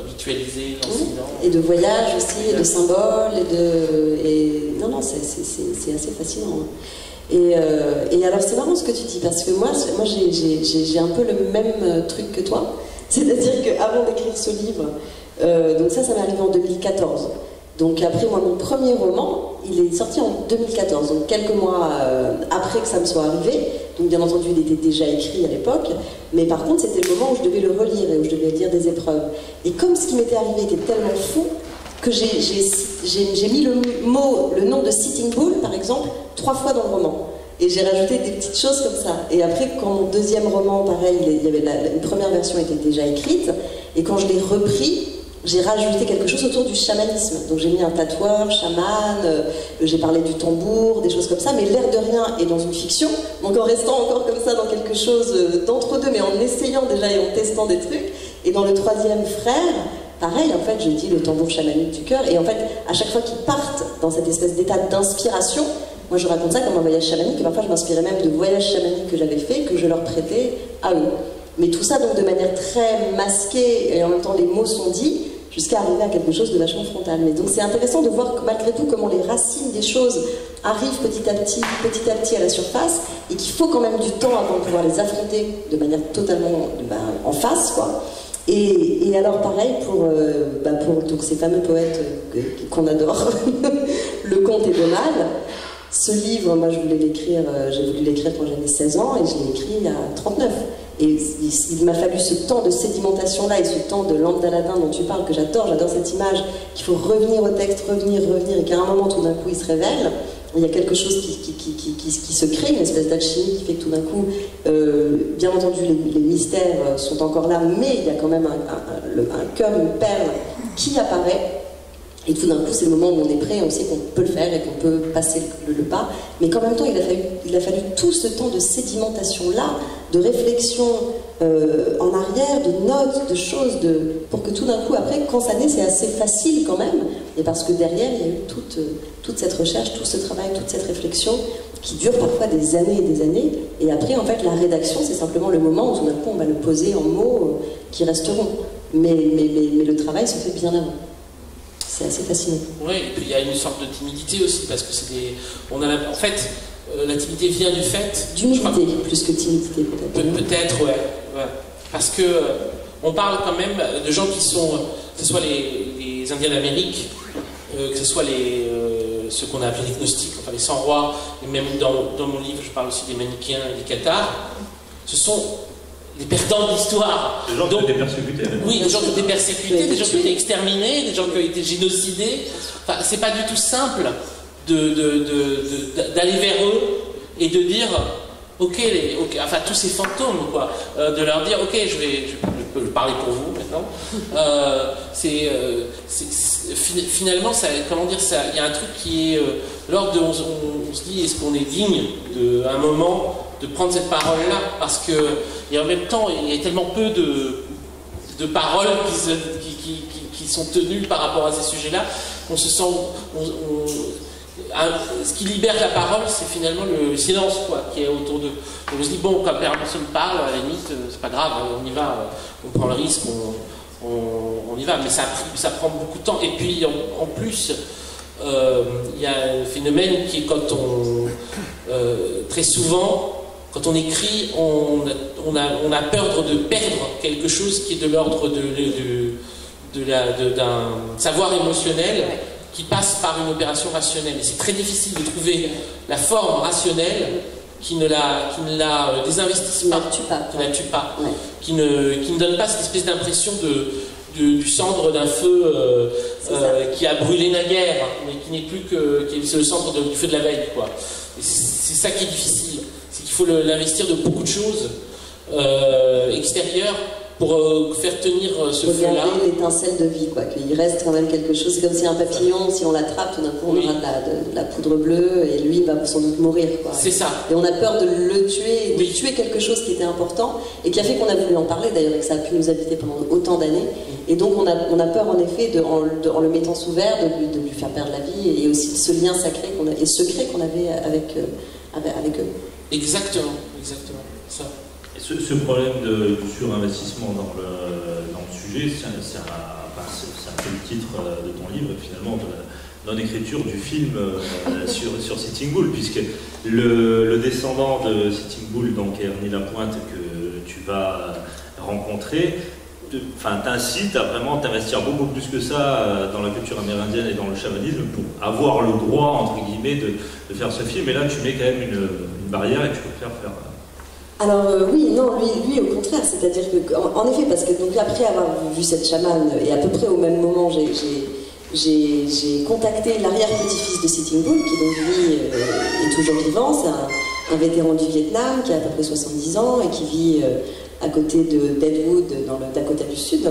ritualisé, enseignant. Et de voyage aussi, et de symboles, non, c'est assez fascinant. Et alors c'est marrant ce que tu dis, parce que moi j'ai un peu le même truc que toi, c'est-à-dire qu'avant d'écrire ce livre, donc ça m'est arrivé en 2014, donc après moi mon premier roman, il est sorti en 2014, donc quelques mois après que ça me soit arrivé, donc bien entendu il était déjà écrit à l'époque, mais par contre c'était le moment où je devais le relire et où je devais lire des épreuves, et comme ce qui m'était arrivé était tellement fou, que j'ai mis le nom de Sitting Bull, par exemple, 3 fois dans le roman. Et j'ai rajouté des petites choses comme ça. Et après, quand mon deuxième roman, pareil, une première version était déjà écrite, et quand je l'ai repris, j'ai rajouté quelque chose autour du chamanisme. Donc j'ai mis un tatoueur, chaman, j'ai parlé du tambour, des choses comme ça, mais l'air de rien est dans une fiction, donc en restant encore comme ça dans quelque chose d'entre-deux, mais en essayant déjà et en testant des trucs. Et dans le troisième frère, pareil, en fait, je dis le tambour chamanique du cœur, et en fait, à chaque fois qu'ils partent dans cette espèce d'état d'inspiration, moi je raconte ça comme un voyage chamanique, et parfois je m'inspirais même de voyages chamaniques que j'avais fait, que je leur prêtais à eux. Mais tout ça donc de manière très masquée, et en même temps les mots sont dits, jusqu'à arriver à quelque chose de vachement frontal. Mais donc c'est intéressant de voir que, malgré tout, comment les racines des choses arrivent petit à petit à la surface, et qu'il faut quand même du temps avant de pouvoir les affronter de manière totalement en face, quoi. Et alors pareil pour donc ces fameux poètes qu'on adore, Leconte et Bonald. Ce livre, moi je voulais l'écrire, j'ai voulu l'écrire quand j'avais 16 ans, et je l'ai écrit il y a 39. Et il m'a fallu ce temps de sédimentation-là et ce temps de lampe d'Aladin dont tu parles, que j'adore cette image, qu'il faut revenir au texte, revenir, et qu'à un moment, tout d'un coup, il se révèle. Il y a quelque chose qui se crée, une espèce d'alchimie qui fait que tout d'un coup, bien entendu, les mystères sont encore là, mais il y a quand même un cœur, une perle qui apparaît. Et tout d'un coup, c'est le moment où on est prêt, on sait qu'on peut le faire et qu'on peut passer le pas. Mais qu'en même temps, il a fallu tout ce temps de sédimentation-là, de réflexion en arrière, de notes, de choses, pour que tout d'un coup, après, quand ça naît, c'est assez facile quand même. Et parce que derrière, il y a eu toute cette recherche, tout ce travail, toute cette réflexion qui dure parfois des années et des années. Et après, en fait, la rédaction, c'est simplement le moment où tout d'un coup, on va le poser en mots qui resteront. Mais le travail se fait bien avant. C'est assez fascinant. Oui, et puis il y a une sorte de timidité aussi, parce que c'est des... En fait, la timidité vient du fait... D'humilité, plus que timidité, peut-être. Peut-être, ouais. Parce que on parle quand même de gens qui sont... Que ce soit les Indiens d'Amérique, que ce soit ceux qu'on a appelés les gnostiques, enfin les 100 rois, et même dans mon livre, je parle aussi des manichéens et des cathares. Ce sont les perdants de l'histoire. Des gens qui ont été persécutés. Oui, des gens qui ont été persécutés, des gens qui ont été exterminés, des gens qui ont été génocidés. Enfin, c'est pas du tout simple d'aller vers eux et de dire, enfin tous ces fantômes, quoi, de leur dire, ok, je peux parler pour vous maintenant. Finalement, comment dire ça, il y a un truc qui est lors de, on se dit, est-ce qu'on est digne à un moment de prendre cette parole-là, parce que et en même temps, il y a tellement peu de paroles qui sont tenues par rapport à ces sujets-là, qu'on se sent... ce qui libère la parole, c'est finalement le silence, quoi, qui est autour d'eux. Donc on se dit, bon, quand personne parle, à la limite, c'est pas grave, on y va, on prend le risque, on y va, mais ça prend beaucoup de temps. Et puis, en plus, il y a un phénomène qui est quand très souvent, quand on écrit, on a peur de perdre quelque chose qui est de l'ordre d'un savoir émotionnel qui passe par une opération rationnelle. Et c'est très difficile de trouver la forme rationnelle qui ne la désinvestisse pas, qui ne la tue pas, ouais. qui ne donne pas cette espèce d'impression du cendre d'un feu qui a brûlé naguère, mais qui n'est plus c'est le centre du feu de la veille, quoi. Et c'est ça qui est difficile. C'est qu'il faut l'investir de beaucoup de choses extérieures pour faire tenir ce feu-là. Regarder l'étincelle de vie, quoi, qu'il reste quand même quelque chose. C'est comme si un papillon, si on l'attrape, tout d'un coup on aura de la poudre bleue et lui il va sans doute mourir, quoi. C'est ça. Et on a peur de le tuer, de tuer quelque chose qui était important et qui a fait qu'on a voulu en parler d'ailleurs et que ça a pu nous habiter pendant autant d'années. Et donc on a peur en effet, en le mettant sous verre, de lui faire perdre la vie et aussi de ce lien sacré et secret qu'on avait avec eux. Exactement, ça. Ce problème du surinvestissement dans le sujet, c'est un peu le titre de ton livre, finalement, de non-écriture du film sur Sitting Bull, puisque le descendant de Sitting Bull, donc Ernie Lapointe, que tu vas rencontrer, t'incite à vraiment t'investir beaucoup plus que ça dans la culture amérindienne et dans le chamanisme pour avoir le droit, entre guillemets, de faire ce film. Et là, tu mets quand même une barrière et tu peux faire... Alors oui, non, lui au contraire, c'est-à-dire que, en effet, parce que donc après avoir vu cette chamane, et à peu près au même moment, j'ai contacté l'arrière-petit-fils de Sitting Bull, qui donc lui est toujours vivant, c'est un vétéran du Vietnam, qui a à peu près 70 ans, et qui vit à côté de Deadwood, dans le Dakota du Sud.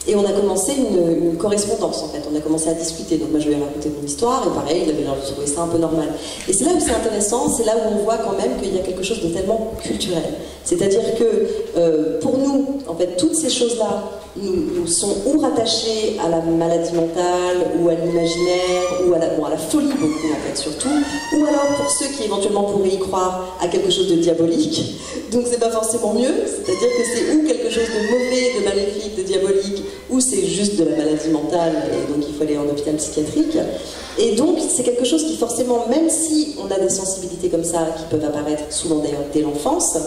Et on a commencé une correspondance, en fait. On a commencé à discuter. Donc moi, je lui ai raconté mon histoire, et pareil, il avait l'air de trouver ça un peu normal. Et c'est là où c'est intéressant, c'est là où on voit quand même qu'il y a quelque chose de tellement culturel. C'est-à-dire que, pour nous, en fait, toutes ces choses-là nous sont ou rattachées à la maladie mentale, ou à l'imaginaire, ou à la folie beaucoup, en fait, surtout. Ou alors, pour ceux qui éventuellement pourraient y croire, à quelque chose de diabolique. Donc c'est pas forcément mieux, c'est-à-dire que c'est ou quelque chose de mauvais, de maléfique, de diabolique, ou c'est juste de la maladie mentale, et donc il faut aller en hôpital psychiatrique. Et donc c'est quelque chose qui forcément, même si on a des sensibilités comme ça, qui peuvent apparaître souvent d'ailleurs dès l'enfance,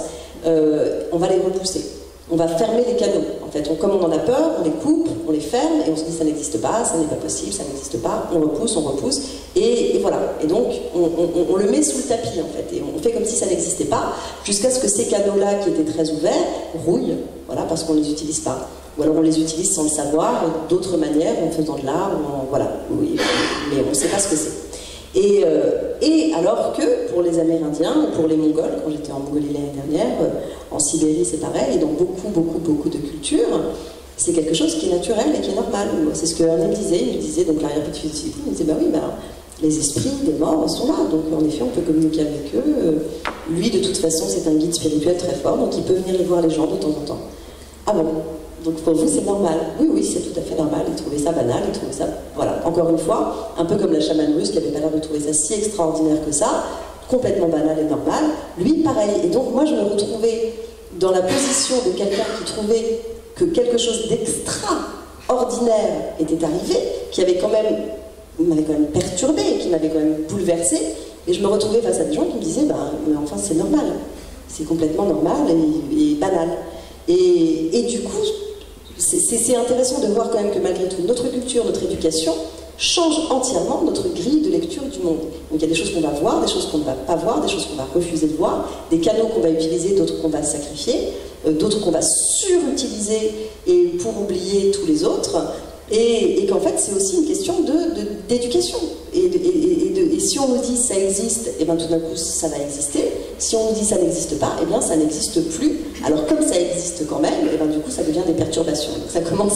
on va les repousser. On va fermer les canaux. En fait, comme on en a peur, on les coupe, on les ferme, et on se dit ça n'existe pas, ça n'est pas possible, ça n'existe pas, on repousse, et voilà. Et donc, on le met sous le tapis, en fait, et on fait comme si ça n'existait pas, jusqu'à ce que ces canaux-là, qui étaient très ouverts, rouillent, voilà, parce qu'on ne les utilise pas. Ou alors on les utilise sans le savoir, d'autres manières, en faisant de l'art, voilà, oui, mais on ne sait pas ce que c'est. Et alors que pour les Amérindiens, ou pour les Mongols, quand j'étais en Mongolie l'année dernière, en Sibérie c'est pareil, et dans beaucoup de cultures, c'est quelque chose qui est naturel et qui est normal. C'est ce que Ernie me disait, il me disait, donc l'arrière-petit-fils, il me disait, bah oui, bah, les esprits des morts sont là, donc en effet on peut communiquer avec eux. Lui de toute façon c'est un guide spirituel très fort, donc il peut venir les voir les gens de temps en temps. Ah bon? Donc pour vous c'est normal? Oui, oui, c'est tout à fait normal. Il trouvait ça banal, il trouvait ça... Voilà, encore une fois, un peu comme la chamane russe qui avait pas l'air de trouver ça si extraordinaire que ça, complètement banal et normal. Lui, pareil. Et donc moi je me retrouvais dans la position de quelqu'un qui trouvait que quelque chose d'extraordinaire était arrivé, qui avait quand même... m'avait quand même perturbé, qui m'avait quand même bouleversé. Et je me retrouvais face à des gens qui me disaient, bah, mais enfin c'est normal. C'est complètement normal et banal. Et du coup, c'est intéressant de voir quand même que malgré tout, notre culture, notre éducation change entièrement notre grille de lecture du monde. Donc il y a des choses qu'on va voir, des choses qu'on ne va pas voir, des choses qu'on va refuser de voir, des canaux qu'on va utiliser, d'autres qu'on va sacrifier, d'autres qu'on va surutiliser et pour oublier tous les autres. Et qu'en fait, c'est aussi une question d'éducation. Et si on nous dit ça existe, et bien tout d'un coup ça va exister. Si on nous dit ça n'existe pas, et bien ça n'existe plus. Alors comme ça existe quand même, et bien du coup ça devient des perturbations. Donc ça commence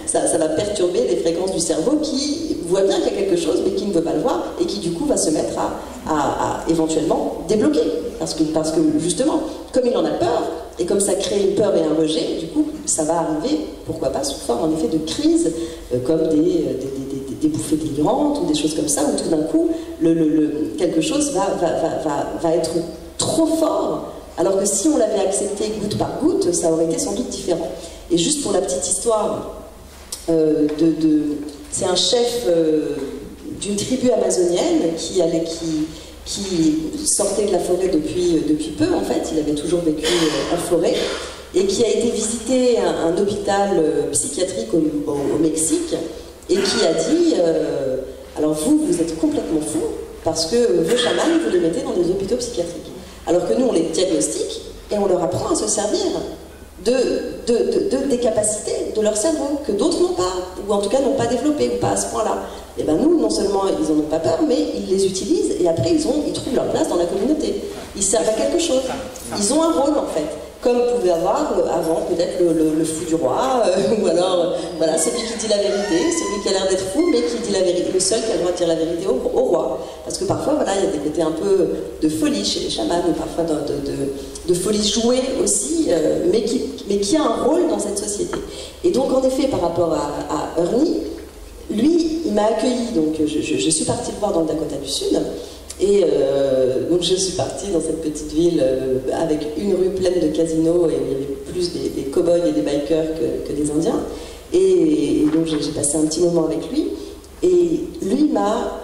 ça va perturber les fréquences du cerveau qui voit bien qu'il y a quelque chose mais qui ne veut pas le voir et qui du coup va se mettre à éventuellement débloquer. Parce que justement, comme il en a peur, et comme ça crée une peur et un rejet, du coup, ça va arriver, pourquoi pas, sous forme en effet de crise, comme des bouffées délirantes ou des choses comme ça, où tout d'un coup, quelque chose va être trop fort, alors que si on l'avait accepté goutte par goutte, ça aurait été sans doute différent. Et juste pour la petite histoire, c'est un chef d'une tribu amazonienne qui sortait de la forêt depuis peu, en fait, il avait toujours vécu en forêt, et qui a été visiter un hôpital psychiatrique au Mexique, et qui a dit, alors vous êtes complètement fous, parce que vos chamans, vous les mettez dans des hôpitaux psychiatriques. Alors que nous, on les diagnostique, et on leur apprend à se servir des capacités de leur cerveau, que d'autres n'ont pas, ou en tout cas n'ont pas développées, ou pas à ce point-là. Et bien nous, non seulement ils n'en ont pas peur, mais ils les utilisent, et après ils trouvent leur place dans la communauté. Ils servent à quelque chose. Ils ont un rôle en fait. Comme pouvait avoir avant peut-être le fou du roi, ou alors voilà, celui qui dit la vérité, celui qui a l'air d'être fou, mais qui dit la vérité, le seul qui a le droit de dire la vérité au roi. Parce que parfois, voilà, il y a des côtés un peu de folie chez les chamans, ou parfois de folie jouée aussi, mais qui a un rôle dans cette société. Et donc en effet, par rapport à Ernie, lui, il m'a accueilli, donc je suis partie le voir dans le Dakota du Sud, et donc je suis partie dans cette petite ville avec une rue pleine de casinos, et où il y avait plus des cow-boys et des bikers que des Indiens, et donc j'ai passé un petit moment avec lui, et lui m'a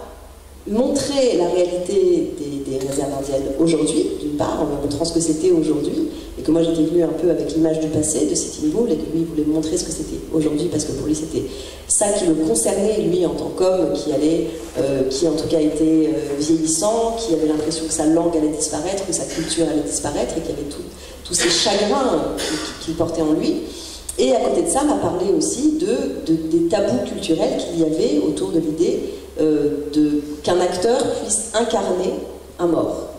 montré la réalité des réserves indiennes aujourd'hui, d'une part, en me montrant ce que c'était aujourd'hui, et que moi j'étais venue un peu avec l'image du passé de Sitting Bull, et que lui il voulait montrer ce que c'était aujourd'hui, parce que pour lui c'était ça qui le concernait, lui en tant qu'homme qui en tout cas était vieillissant, qui avait l'impression que sa langue allait disparaître, que sa culture allait disparaître, et qu'il y avait tous ces chagrins qu'il portait en lui. Et à côté de ça, m'a parlé aussi des tabous culturels qu'il y avait autour de l'idée qu'un acteur puisse incarner un mort.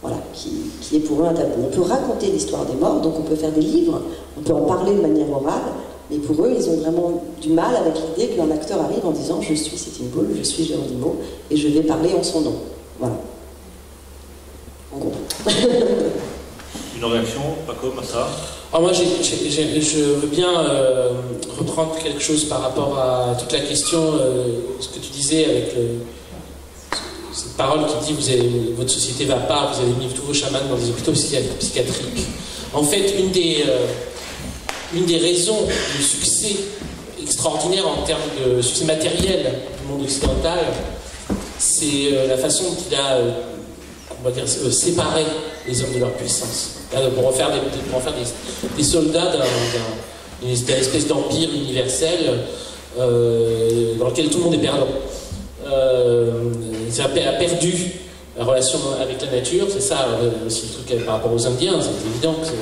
voilà, qui est pour eux un tabou. On peut raconter l'histoire des morts, donc on peut faire des livres, on peut en parler de manière orale, mais pour eux, ils ont vraiment du mal avec l'idée qu'un acteur arrive en disant « Je suis Sitting Bull, je suis Geronimo, et je vais parler en son nom. » Voilà. En gros. Une réaction, Paco, à ça? Alors moi, je veux bien reprendre quelque chose par rapport à toute la question, ce que tu disais avec cette parole qui dit votre société va pas, vous avez mis tous vos chamans dans des hôpitaux psychiatriques. En fait, une des raisons du succès extraordinaire en termes de succès matériel du monde occidental, c'est la façon dont il a on va dire, séparé les hommes de leur puissance. Pour en faire des soldats d'une espèce d'empire universel dans lequel tout le monde est perdant. Ça a perdu la relation avec la nature, c'est ça aussi le truc par rapport aux Indiens, c'est évident que c'est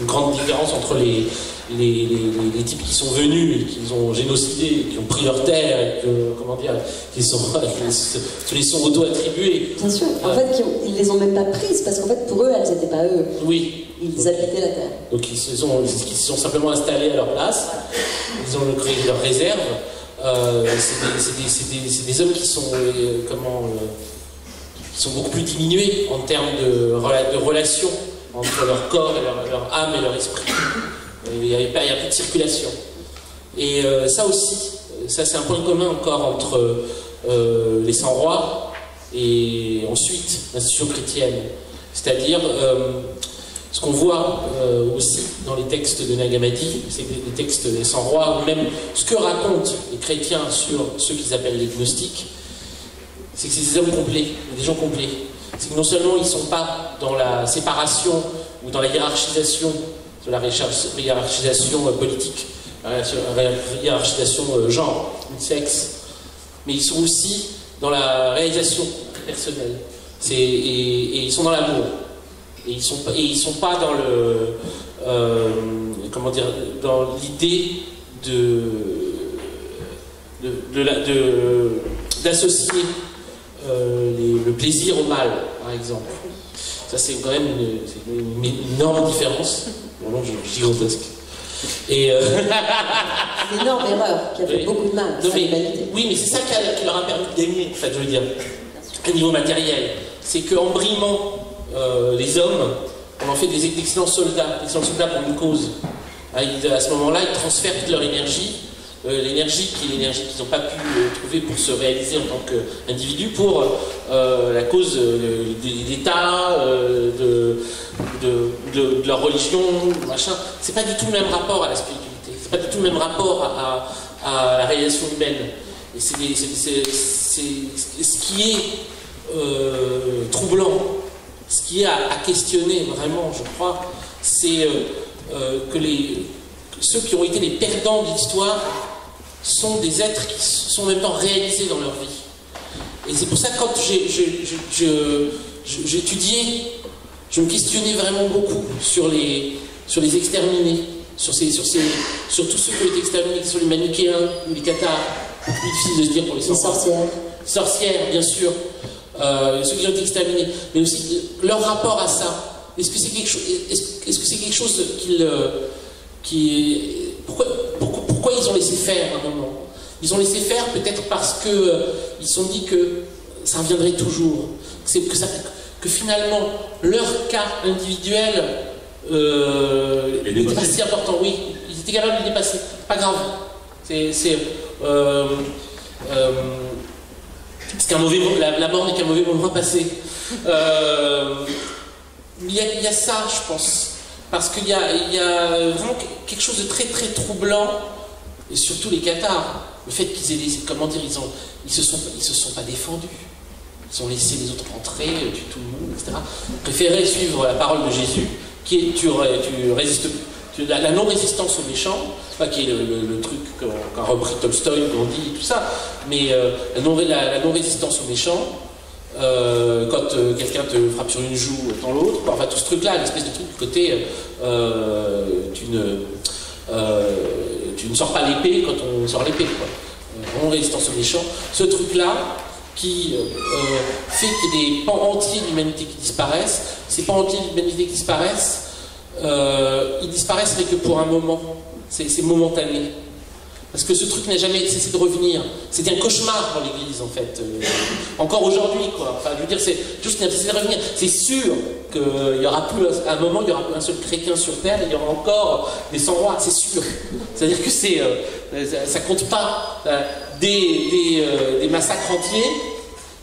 une grande différence entre les types qui sont venus et qui ont génocidé, qui ont pris leur terre, et comment dire, qui se les sont auto-attribués. Bien sûr, en fait, ils les ont même pas prises, parce qu'en fait, pour eux, elles n'étaient pas eux. Oui. Ils habitaient la terre. Donc ils se sont simplement installés à leur place, ils ont créé leur réserve. C'est des hommes qui sont, qui sont beaucoup plus diminués en termes de relation entre leur corps et leur âme et leur esprit. Il n'y a plus de circulation. Et ça aussi, ça c'est un point commun encore entre les 100 rois et ensuite l'institution chrétienne. C'est-à-dire, ce qu'on voit aussi dans les textes de Nag Hammadi, c'est que les textes des 100 rois, ou même ce que racontent les chrétiens sur ceux qu'ils appellent les gnostiques, c'est que c'est des hommes complets, des gens complets. C'est que non seulement ils ne sont pas dans la séparation ou dans la hiérarchisation, sur la hiérarchisation politique, la hiérarchisation genre ou sexe, mais ils sont aussi dans la réalisation personnelle. Et ils sont dans l'amour. Et ils sont pas dans comment dire, dans l'idée d'associer le plaisir au mal, par exemple. Ça, c'est quand même une énorme différence. Vraiment gigantesque. Et une énorme erreur qui a fait beaucoup de mal à l'humanité. Oui, mais c'est ça qui leur a permis de gagner, en fait, je veux dire, à niveau matériel. C'est qu'en brimant les hommes, on en fait des excellents soldats pour une cause. À ce moment-là, ils transfèrent toute leur énergie, l'énergie qu'ils n'ont pas pu trouver pour se réaliser en tant qu'individu, pour la cause de l'État, de leur religion, machin. C'est pas du tout le même rapport à la spiritualité, c'est pas du tout le même rapport à la réalisation humaine. Et c'est ce qui est troublant. Ce qui est à questionner vraiment, je crois, c'est que ceux qui ont été les perdants de l'histoire sont des êtres qui sont en même temps réalisés dans leur vie. Et c'est pour ça que quand j'étudiais, je me questionnais vraiment beaucoup sur les exterminés, sur tous ceux qui ont été exterminés, qui sont les manichéens ou les cathares. C'est plus difficile de se dire pour les sorcières. Sorcières, bien sûr. Ceux qui ont été exterminés, mais aussi leur rapport à ça. Est-ce que c'est quelque chose pourquoi ils ont laissé faire à un moment? Ils ont laissé faire peut-être parce qu'ils se sont dit que ça reviendrait toujours, que finalement leur cas individuel n'était pas si important. Oui, ils étaient capables de le dépasser. Pas grave. La mort n'est qu'un mauvais moment passé. Il y a ça, je pense. Parce qu'il y a vraiment quelque chose de très très troublant, et surtout les cathares. Le fait qu'ils aient comment dire, ils se sont pas défendus. Ils ont laissé les autres entrer, tuer tout le monde, etc. Ils préféraient suivre la parole de Jésus, qui est tu résistes. La non-résistance aux méchants, qui est le truc qu'a repris Tolstoï, Gandhi, tout ça, mais la non-résistance aux méchants, quand quelqu'un te frappe sur une joue dans l'autre, enfin tout ce truc-là, l'espèce de truc du côté tu ne sors pas l'épée quand on sort l'épée, non-résistance aux méchants, ce truc-là, qui fait qu'il y ait des pans entiers de l'humanité qui disparaissent. Ces pans entiers de l'humanité qui disparaissent, ils disparaissent mais que pour un moment. C'est momentané. Parce que ce truc n'a jamais cessé de revenir. C'était un cauchemar pour l'Église, en fait. Encore aujourd'hui, quoi. Enfin, je veux dire, c'est juste qu'il n'a cessé de revenir. C'est sûr qu'il y aura plus, à un moment, il y aura plus un seul chrétien sur Terre, et il y aura encore des sans-rois, c'est sûr. C'est-à-dire que ça compte pas des massacres entiers,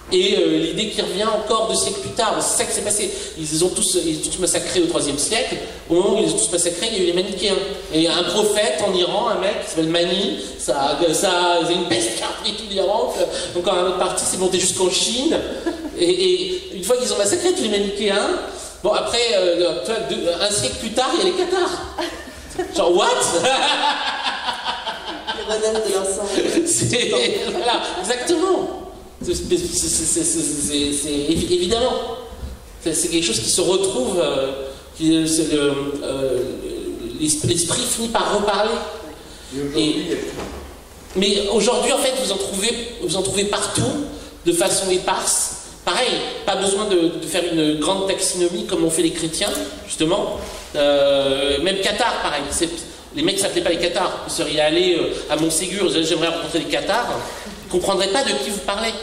et l'idée qui revient encore 2 siècles plus tard. C'est ça qui s'est passé. Ils ont tous massacré au IIIe siècle. Au moment où ils ont tous massacrés, il y a eu les manichéens. Et il y a un prophète en Iran, un mec qui s'appelle Mani, ça a une peste qui a pris tout l'Iran. Donc en autre partie, c'est monté jusqu'en Chine. Et une fois qu'ils ont massacré tous les manichéens, bon après, un siècle plus tard, il y a les Cathares. Genre, what? Les rebelles de leur sang. Voilà, exactement. C'est évidemment, c'est quelque chose qui se retrouve, l'esprit finit par reparler. Mais aujourd'hui, en fait, vous en trouvez partout, de façon éparse. Pareil, pas besoin de faire une grande taxinomie comme ont fait les chrétiens, justement. Même Qatar, pareil. Les mecs ne s'appelaient pas les Cathares. Vous seriez allés à Montségur, j'aimerais rencontrer les Cathares. Vous ne comprendrez pas de qui vous parlez.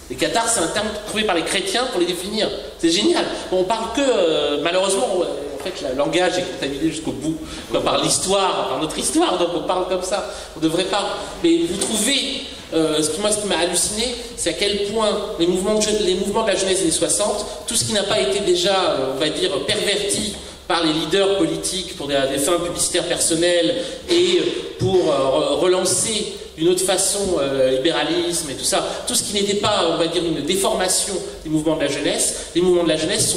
Les Cathares, c'est un terme trouvé par les chrétiens pour les définir. C'est génial. Bon, on parle que, malheureusement, en fait, le langage est contaminé jusqu'au bout, quoi, par l'histoire, par notre histoire, donc on parle comme ça. On ne devrait pas. Mais vous trouvez, ce qui m'a halluciné, c'est à quel point les mouvements de la jeunesse des années 60, tout ce qui n'a pas été déjà, on va dire, perverti par les leaders politiques pour des fins publicitaires personnelles et pour relancer d'une autre façon libéralisme et tout ça, tout ce qui n'était pas, on va dire, une déformation des mouvements de la jeunesse, les mouvements de la jeunesse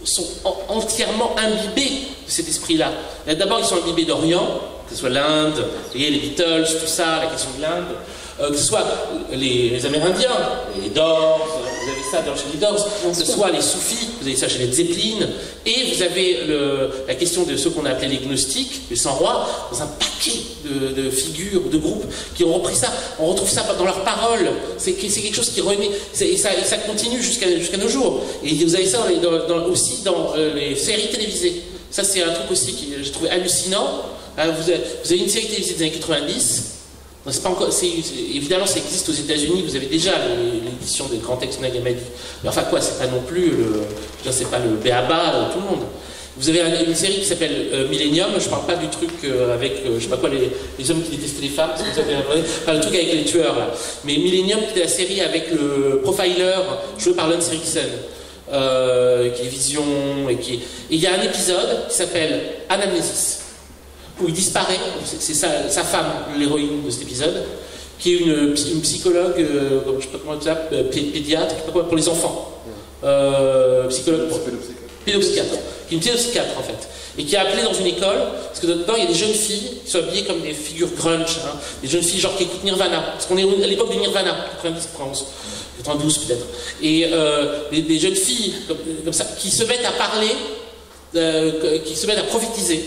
sont entièrement imbibés de cet esprit-là. D'abord, ils sont imbibés d'Orient, que ce soit l'Inde, les Beatles, tout ça, la question de l'Inde, que ce soit les Amérindiens, les Doors, vous avez ça chez les Doors, que ce soit les soufis, vous avez ça chez les Zeppelin, et vous avez la question de ceux qu'on a appelés les gnostiques, les sans-rois, dans un paquet de figures, de groupes qui ont repris ça. On retrouve ça dans leurs paroles, c'est quelque chose qui renaît, et ça continue jusqu'à nos jours. Et vous avez ça aussi dans les séries télévisées. Ça, c'est un truc aussi que j'ai trouvé hallucinant. Vous avez une série télévisée des années 90. C'est pas encore, évidemment, ça existe aux États-Unis. Vous avez déjà l'édition des grands textes Nagamadi. Mais enfin quoi, c'est pas non plus c'est pas le béaba tout le monde. Vous avez une série qui s'appelle Millennium. Je parle pas du truc avec je sais pas quoi les hommes qui détestaient les femmes. Vous avez pas le truc avec les tueurs là. Mais Millennium, qui était la série avec le profiler joué par Lance Erickson. Qui est Vision et il y a un épisode qui s'appelle Anamnesis, où il disparaît, c'est sa femme, l'héroïne de cet épisode, qui est une psychologue, je sais pas comment ça s'appelle, pédiatre, pour les enfants. Psychologue, pédopsychiatre, qui est une pédopsychiatre en fait, et qui a appelé dans une école, parce que dedans il y a des jeunes filles qui sont habillées comme des figures grunge, hein, des jeunes filles genre qui écoutent Nirvana, parce qu'on est à l'époque de Nirvana, 90, 92 peut-être, et des jeunes filles comme ça, qui se mettent à parler, qui se mettent à prophétiser.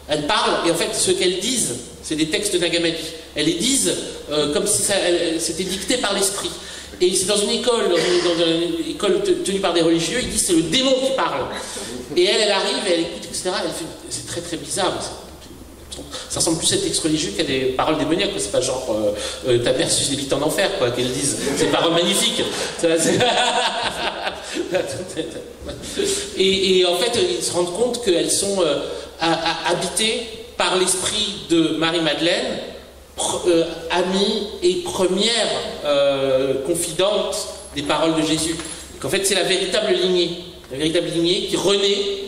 Elles parlent, et en fait, ce qu'elles disent, c'est des textes de Nagamadi. Elles les disent comme si c'était dicté par l'esprit. Et c'est dans une école, tenue par des religieux, ils disent c'est le démon qui parle. Et elle arrive, et elle écoute, etc. Elle fait, c'est très très bizarre. Ça ressemble plus à des textes religieux qu'à des paroles démoniaques. C'est pas genre ta père suscite en enfer, quoi, qu'elles disent. C'est des paroles magnifiques. Et en fait, ils se rendent compte qu'elles sont habitées par l'esprit de Marie-Madeleine, amie et première confidente des paroles de Jésus. Qu'en fait, c'est la véritable lignée qui renaît.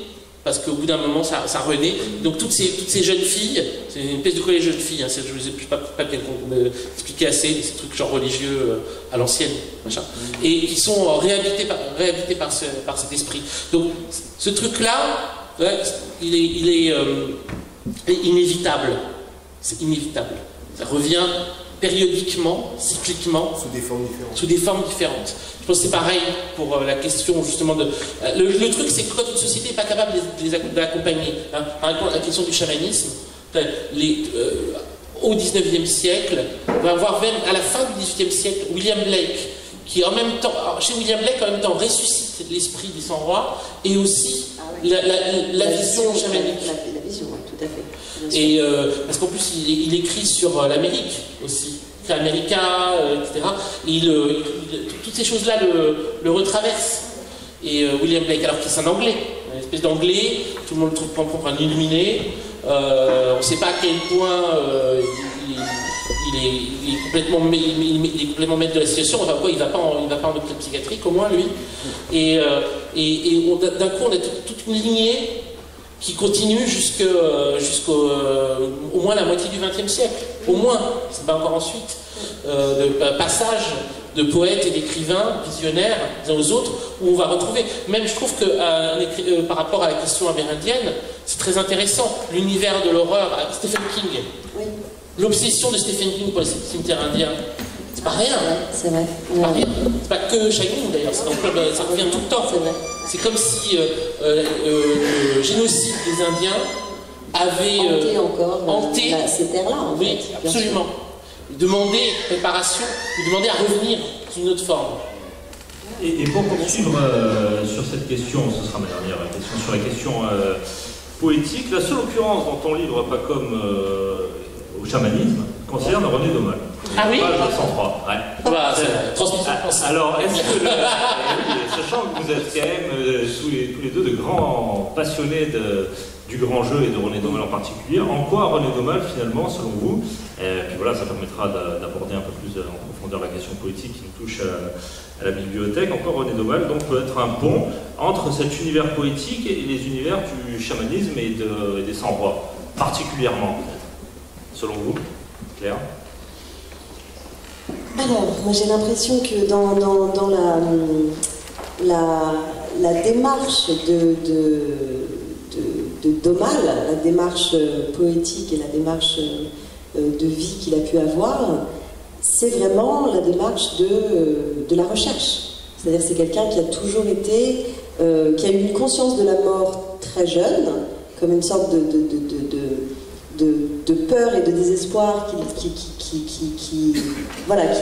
Parce qu'au bout d'un moment, ça renaît. Donc toutes ces jeunes filles, c'est une espèce de collège jeunes filles, hein, je ne sais pas bien expliquer assez, ces trucs genre religieux à l'ancienne, machin, et qui sont réhabilités par cet esprit. Donc ce truc-là, ouais, il est inévitable. C'est inévitable. Ça revient périodiquement, cycliquement, sous des formes différentes. Je pense que c'est pareil pour la question justement de... Le truc, c'est que quand une société n'est pas capable de l'accompagner, hein, par exemple la question du chamanisme, au XIXe siècle, on va voir même à la fin du XVIIIe siècle, William Blake, qui en même temps, chez William Blake, en même temps ressuscite l'esprit des 100 rois et aussi la vision chamanique. La vision, oui, tout à fait. Et parce qu'en plus, il écrit sur l'Amérique aussi, América, etc. Et toutes ces choses-là le retraversent. Et William Blake, alors qu'il est un Anglais, une espèce d'Anglais, tout le monde le trouve pour un illuminé. On ne sait pas à quel point il est complètement maître de la situation. Enfin, quoi, il va pas en hôpital psychiatrique, au moins, lui. Et d'un coup, on a toute une lignée qui continue jusqu'au au moins la moitié du XXe siècle. Au moins, c'est pas encore ensuite, de passage de poètes et d'écrivains visionnaires les uns aux autres, où on va retrouver, même je trouve que par rapport à la question amérindienne, c'est très intéressant, l'univers de l'horreur avec Stephen King. Oui. L'obsession de Stephen King pour les cimetières indiens, c'est pas rien. C'est vrai. C'est pas rien. C'est pas que Shining d'ailleurs, ça revient tout le temps. C'est vrai. C'est comme si le génocide des Indiens avait hanté ces terres-là. Oui, absolument. Demander réparation, lui demander à revenir sous une autre forme. Et pour poursuivre sur cette question, ce sera ma dernière question, sur la question poétique, la seule occurrence dans ton livre, pas comme au chamanisme, concerne René Daumal. Ah oui, page 103. Ouais. Voilà, transmission française. Alors, est-ce que, sachant que vous êtes quand même tous les deux de grands passionnés du grand jeu et de René Daumal en particulier, en quoi René Daumal, finalement, selon vous, puis voilà, ça permettra d'aborder un peu plus en profondeur la question poétique qui nous touche à la bibliothèque, en quoi René Daumal donc, peut être un pont entre cet univers poétique et les univers du chamanisme et des 100 rois, particulièrement, peut-être, selon vous, Claire? Alors, moi j'ai l'impression que dans la démarche de Daumal, la démarche poétique et la démarche de vie qu'il a pu avoir, c'est vraiment la démarche de la recherche. C'est-à-dire c'est quelqu'un qui a toujours été, qui a eu une conscience de la mort très jeune, comme une sorte de peur et de désespoir qui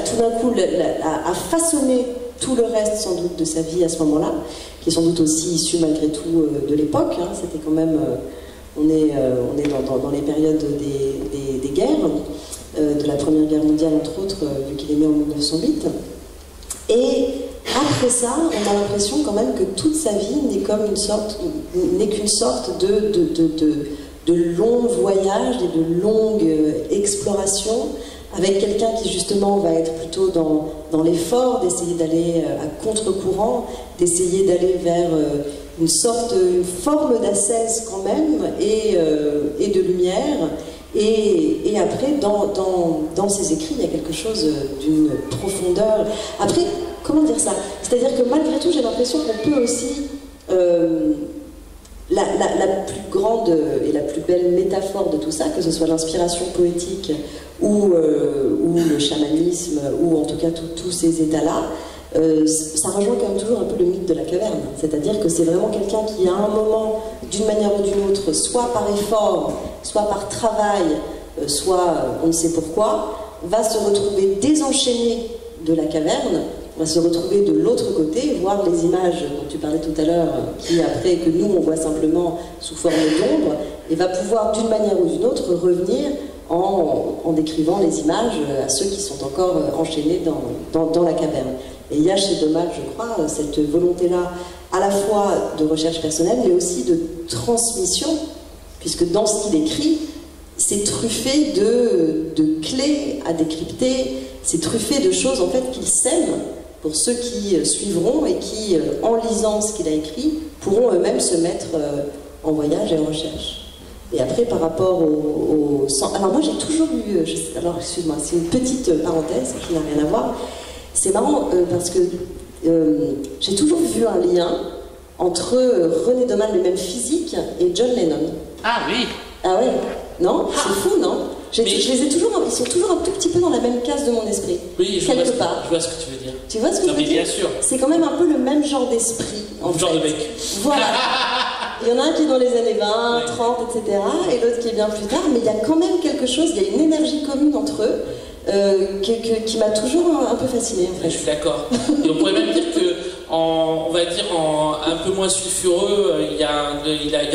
tout d'un coup a façonné tout le reste sans doute de sa vie à ce moment-là, qui est sans doute aussi issu malgré tout de l'époque. Hein. C'était quand même, on est dans les périodes des guerres, de la Première Guerre mondiale entre autres, vu qu'il est né en 1908. Et après ça, on a l'impression quand même que toute sa vie n'est qu'une sorte de longs voyages et de longues explorations avec quelqu'un qui justement va être plutôt dans l'effort d'essayer d'aller à contre-courant, d'essayer d'aller vers une forme d'ascèse quand même et de lumière. Et après, dans ses écrits, il y a quelque chose d'une profondeur. Après, comment dire ça? C'est-à-dire que malgré tout, j'ai l'impression qu'on peut aussi... La plus grande et la plus belle métaphore de tout ça, que ce soit l'inspiration poétique ou le chamanisme, ou en tout cas tous ces états-là, ça rejoint quand même toujours un peu le mythe de la caverne. C'est-à-dire que c'est vraiment quelqu'un qui, à un moment, d'une manière ou d'une autre, soit par effort, soit par travail, soit on ne sait pourquoi, va se retrouver désenchaîné de la caverne, va se retrouver de l'autre côté, voir les images dont tu parlais tout à l'heure, qui après que nous on voit simplement sous forme d'ombre, et va pouvoir d'une manière ou d'une autre revenir en décrivant les images à ceux qui sont encore enchaînés dans la caverne. Et il y a chez Daumal, je crois, cette volonté-là à la fois de recherche personnelle, mais aussi de transmission, puisque dans ce qu'il écrit, c'est truffé de clés à décrypter, c'est truffé de choses en fait qu'il sème pour ceux qui suivront et qui, en lisant ce qu'il a écrit, pourront eux-mêmes se mettre en voyage et en recherche. Et après, par rapport au sang... Alors moi, j'ai toujours eu... Alors, excuse-moi, c'est une petite parenthèse qui n'a rien à voir. C'est marrant parce que j'ai toujours vu un lien entre René Daumal, le même physique, et John Lennon. Ah oui. Ah ouais. Non? C'est fou, non? Je les ai toujours, ils sont toujours un tout petit peu dans la même case de mon esprit. Oui, je vois ce que tu veux dire. Tu vois ce que je veux dire? Bien sûr. C'est quand même un peu le même genre d'esprit. Genre de mec. Voilà. Il y en a un qui est dans les années 20, 30, etc. et l'autre qui est bien plus tard, mais il y a quand même quelque chose, il y a une énergie commune entre eux qui m'a toujours un peu fascinée. En fait. Je suis d'accord. Et on pourrait même dire que, on va dire un peu moins sulfureux, il y a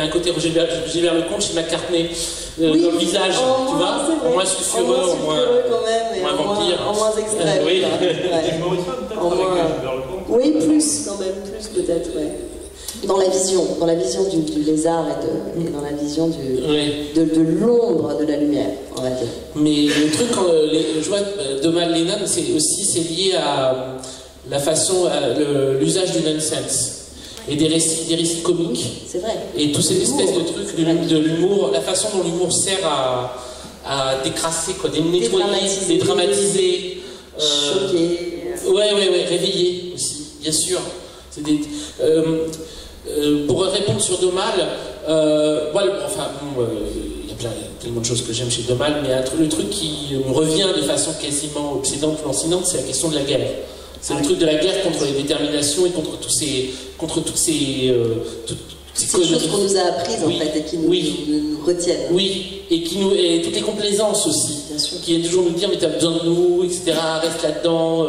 un côté Gilbert Lecomte chez McCartney dans le visage, tu vois, en moins sulfureux, en moins quand même, et vampire. En moins extrême. Oui. Oui, plus quand même, plus peut-être, ouais. Dans la vision du lézard et dans la vision de l'ombre de la lumière, on va dire. Mais le truc, je vois Domal Lennon, c'est lié à la façon, l'usage du nonsense et des récits comiques. C'est vrai. Et toutes ces espèces de trucs, de l'humour, la façon dont l'humour sert à décrasser, quoi, nettoyer, dédramatiser, choquer. Ouais, réveiller aussi, bien sûr. C'est des. Pour répondre sur Domal, il y a tellement de choses que j'aime chez Domal, mais le truc qui me revient de façon quasiment obsédante ou lancinante, c'est la question de la guerre. C'est le truc de la guerre contre les déterminations et contre toutes ces choses qu'on nous a apprises en fait et qui nous retiennent. Oui, et toutes les complaisances aussi. Bien sûr. Qui est toujours nous dire mais t'as besoin de nous, etc. Reste là-dedans.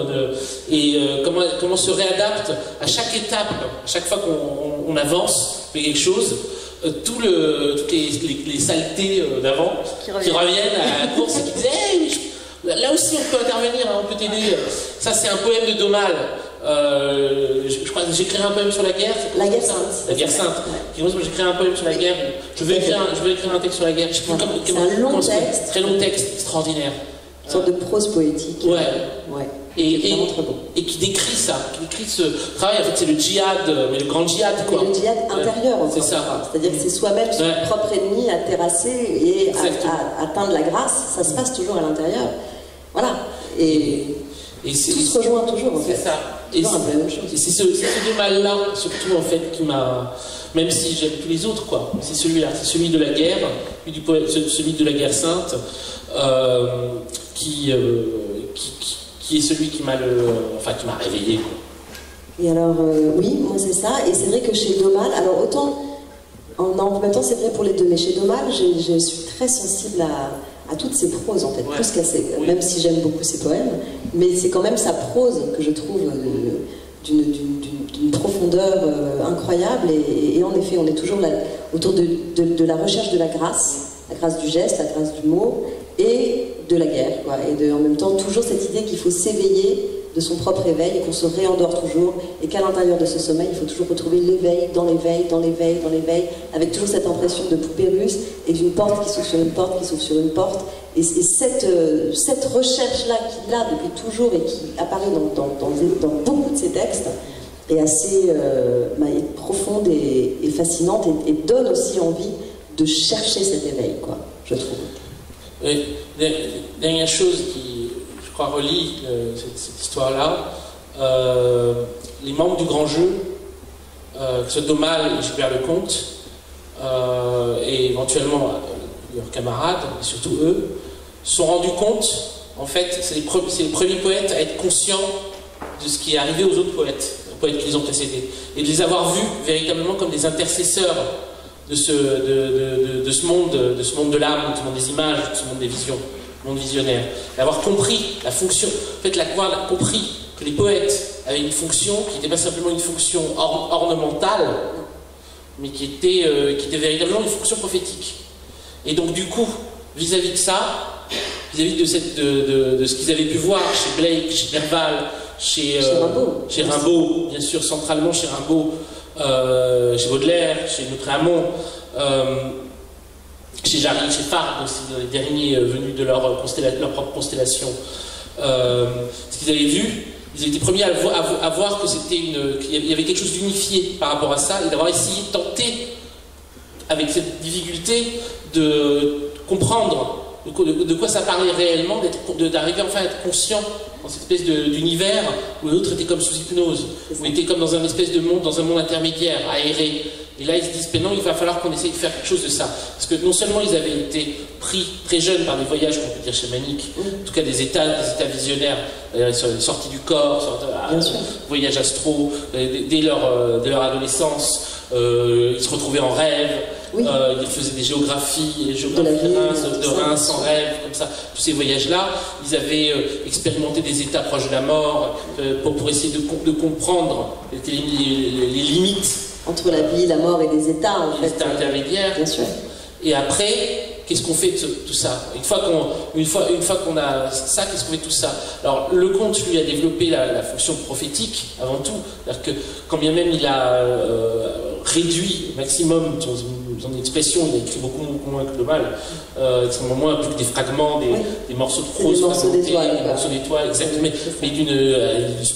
Comment se réadapte à chaque étape, à chaque fois qu'on avance, fait quelque chose. Toutes les saletés d'avant qui reviennent à la course et qui disent hey, là aussi on peut intervenir, hein, on peut t'aider. Ça c'est un poème de Domal. Je crois que j'écrirai un poème sur la guerre. La guerre sainte. La guerre sainte. J'écrirai un poème sur la guerre. Je vais écrire un texte sur la guerre. C'est un long texte. Très long texte, extraordinaire. Une sorte de prose poétique. Ouais. Et qui décrit ça, qui décrit ce travail. En fait, c'est le djihad, mais le grand djihad, quoi. Le djihad intérieur, c'est ça. C'est-à-dire que c'est soi-même son propre ennemi à terrasser et à atteindre la grâce. Ça se passe toujours à l'intérieur. Voilà. Et tout se rejoint toujours, en fait. C'est ça. Et c'est ce Domal-là, surtout, en fait, qui m'a... Même si j'aime tous les autres, quoi. C'est celui-là. C'est celui de la guerre, celui de la guerre sainte, qui est celui qui m'a réveillé, quoi. Et alors, oui, moi c'est ça. Et c'est vrai que chez Domal, alors autant... En même temps, c'est vrai pour les deux, mais chez Domal, je suis très sensible à toutes ses proses, en fait, plus qu'à ses... Même si j'aime beaucoup ses poèmes, mais c'est quand même sa prose que je trouve d'une profondeur incroyable. Et en effet, on est toujours là, autour de la recherche de la grâce du geste, la grâce du mot, et de la guerre, quoi. Et en même temps, toujours cette idée qu'il faut s'éveiller de son propre éveil et qu'on se réendort toujours, et qu'à l'intérieur de ce sommeil, il faut toujours retrouver l'éveil, dans l'éveil, dans l'éveil, dans l'éveil, avec toujours cette impression de poupée russe et d'une porte qui s'ouvre sur une porte, qui s'ouvre sur une porte. Et cette recherche-là qu'il a depuis toujours et qui apparaît dans beaucoup de ses textes est assez profonde et fascinante et donne aussi envie de chercher cet éveil, quoi, je trouve. Oui, dernière chose qui, je crois, relie cette histoire-là, les membres du grand jeu, que ce soit Domal et Gilbert Lecomte, et éventuellement leurs camarades, et surtout eux, se sont rendus compte, en fait, c'est les premiers poètes à être conscients de ce qui est arrivé aux autres poètes qui les ont précédés, et de les avoir vus véritablement comme des intercesseurs de ce monde de l'âme, de ce monde des images, de ce monde des visions, monde visionnaire. D'avoir compris la fonction, en fait, avoir compris que les poètes avaient une fonction qui n'était pas simplement une fonction ornementale, mais qui était véritablement une fonction prophétique. Et donc, du coup, vis-à-vis de ça, vis-à-vis de ce qu'ils avaient pu voir chez Blake, chez Nerval, chez Rimbaud, bien sûr, centralement chez Rimbaud, chez Baudelaire, chez Notre-Amont, chez Jarry, chez Fargue aussi, les derniers venus de leur propre constellation. Ce qu'ils avaient vu, ils étaient premiers à voir que qu'il y avait quelque chose d'unifié par rapport à ça, et d'avoir essayé de tenter, avec cette difficulté, de comprendre de quoi ça parlait réellement, d'arriver enfin à être conscient dans cette espèce d'univers où l'autre était comme sous hypnose, où il était comme dans un espèce de monde, dans un monde intermédiaire, aéré. Et là, ils se disent, mais non, il va falloir qu'on essaye de faire quelque chose de ça. Parce que non seulement ils avaient été pris très jeunes par des voyages, qu'on peut dire chamaniques, en tout cas des états visionnaires, sortie du corps, voyage astro, dès leur adolescence, Ils se retrouvaient en rêve. Oui. Ils faisaient des géographies de Reims en rêve, comme ça. Tous ces voyages-là, ils avaient expérimenté des états proches de la mort pour essayer de comprendre les limites entre la vie, la mort et les états, en fait. Les états intermédiaires. Bien sûr. Et après, qu'est-ce qu'on fait de tout ça? Une fois qu'on a ça, qu'est-ce qu'on fait de tout ça? Alors, le conte, lui, a développé la fonction prophétique, avant tout. C'est-à-dire que, quand bien même il a réduit au maximum son expression, il a écrit beaucoup moins que le mal, extrêmement moins, plus que des fragments, des morceaux de prose, des morceaux d'étoiles, exactement, mais d'une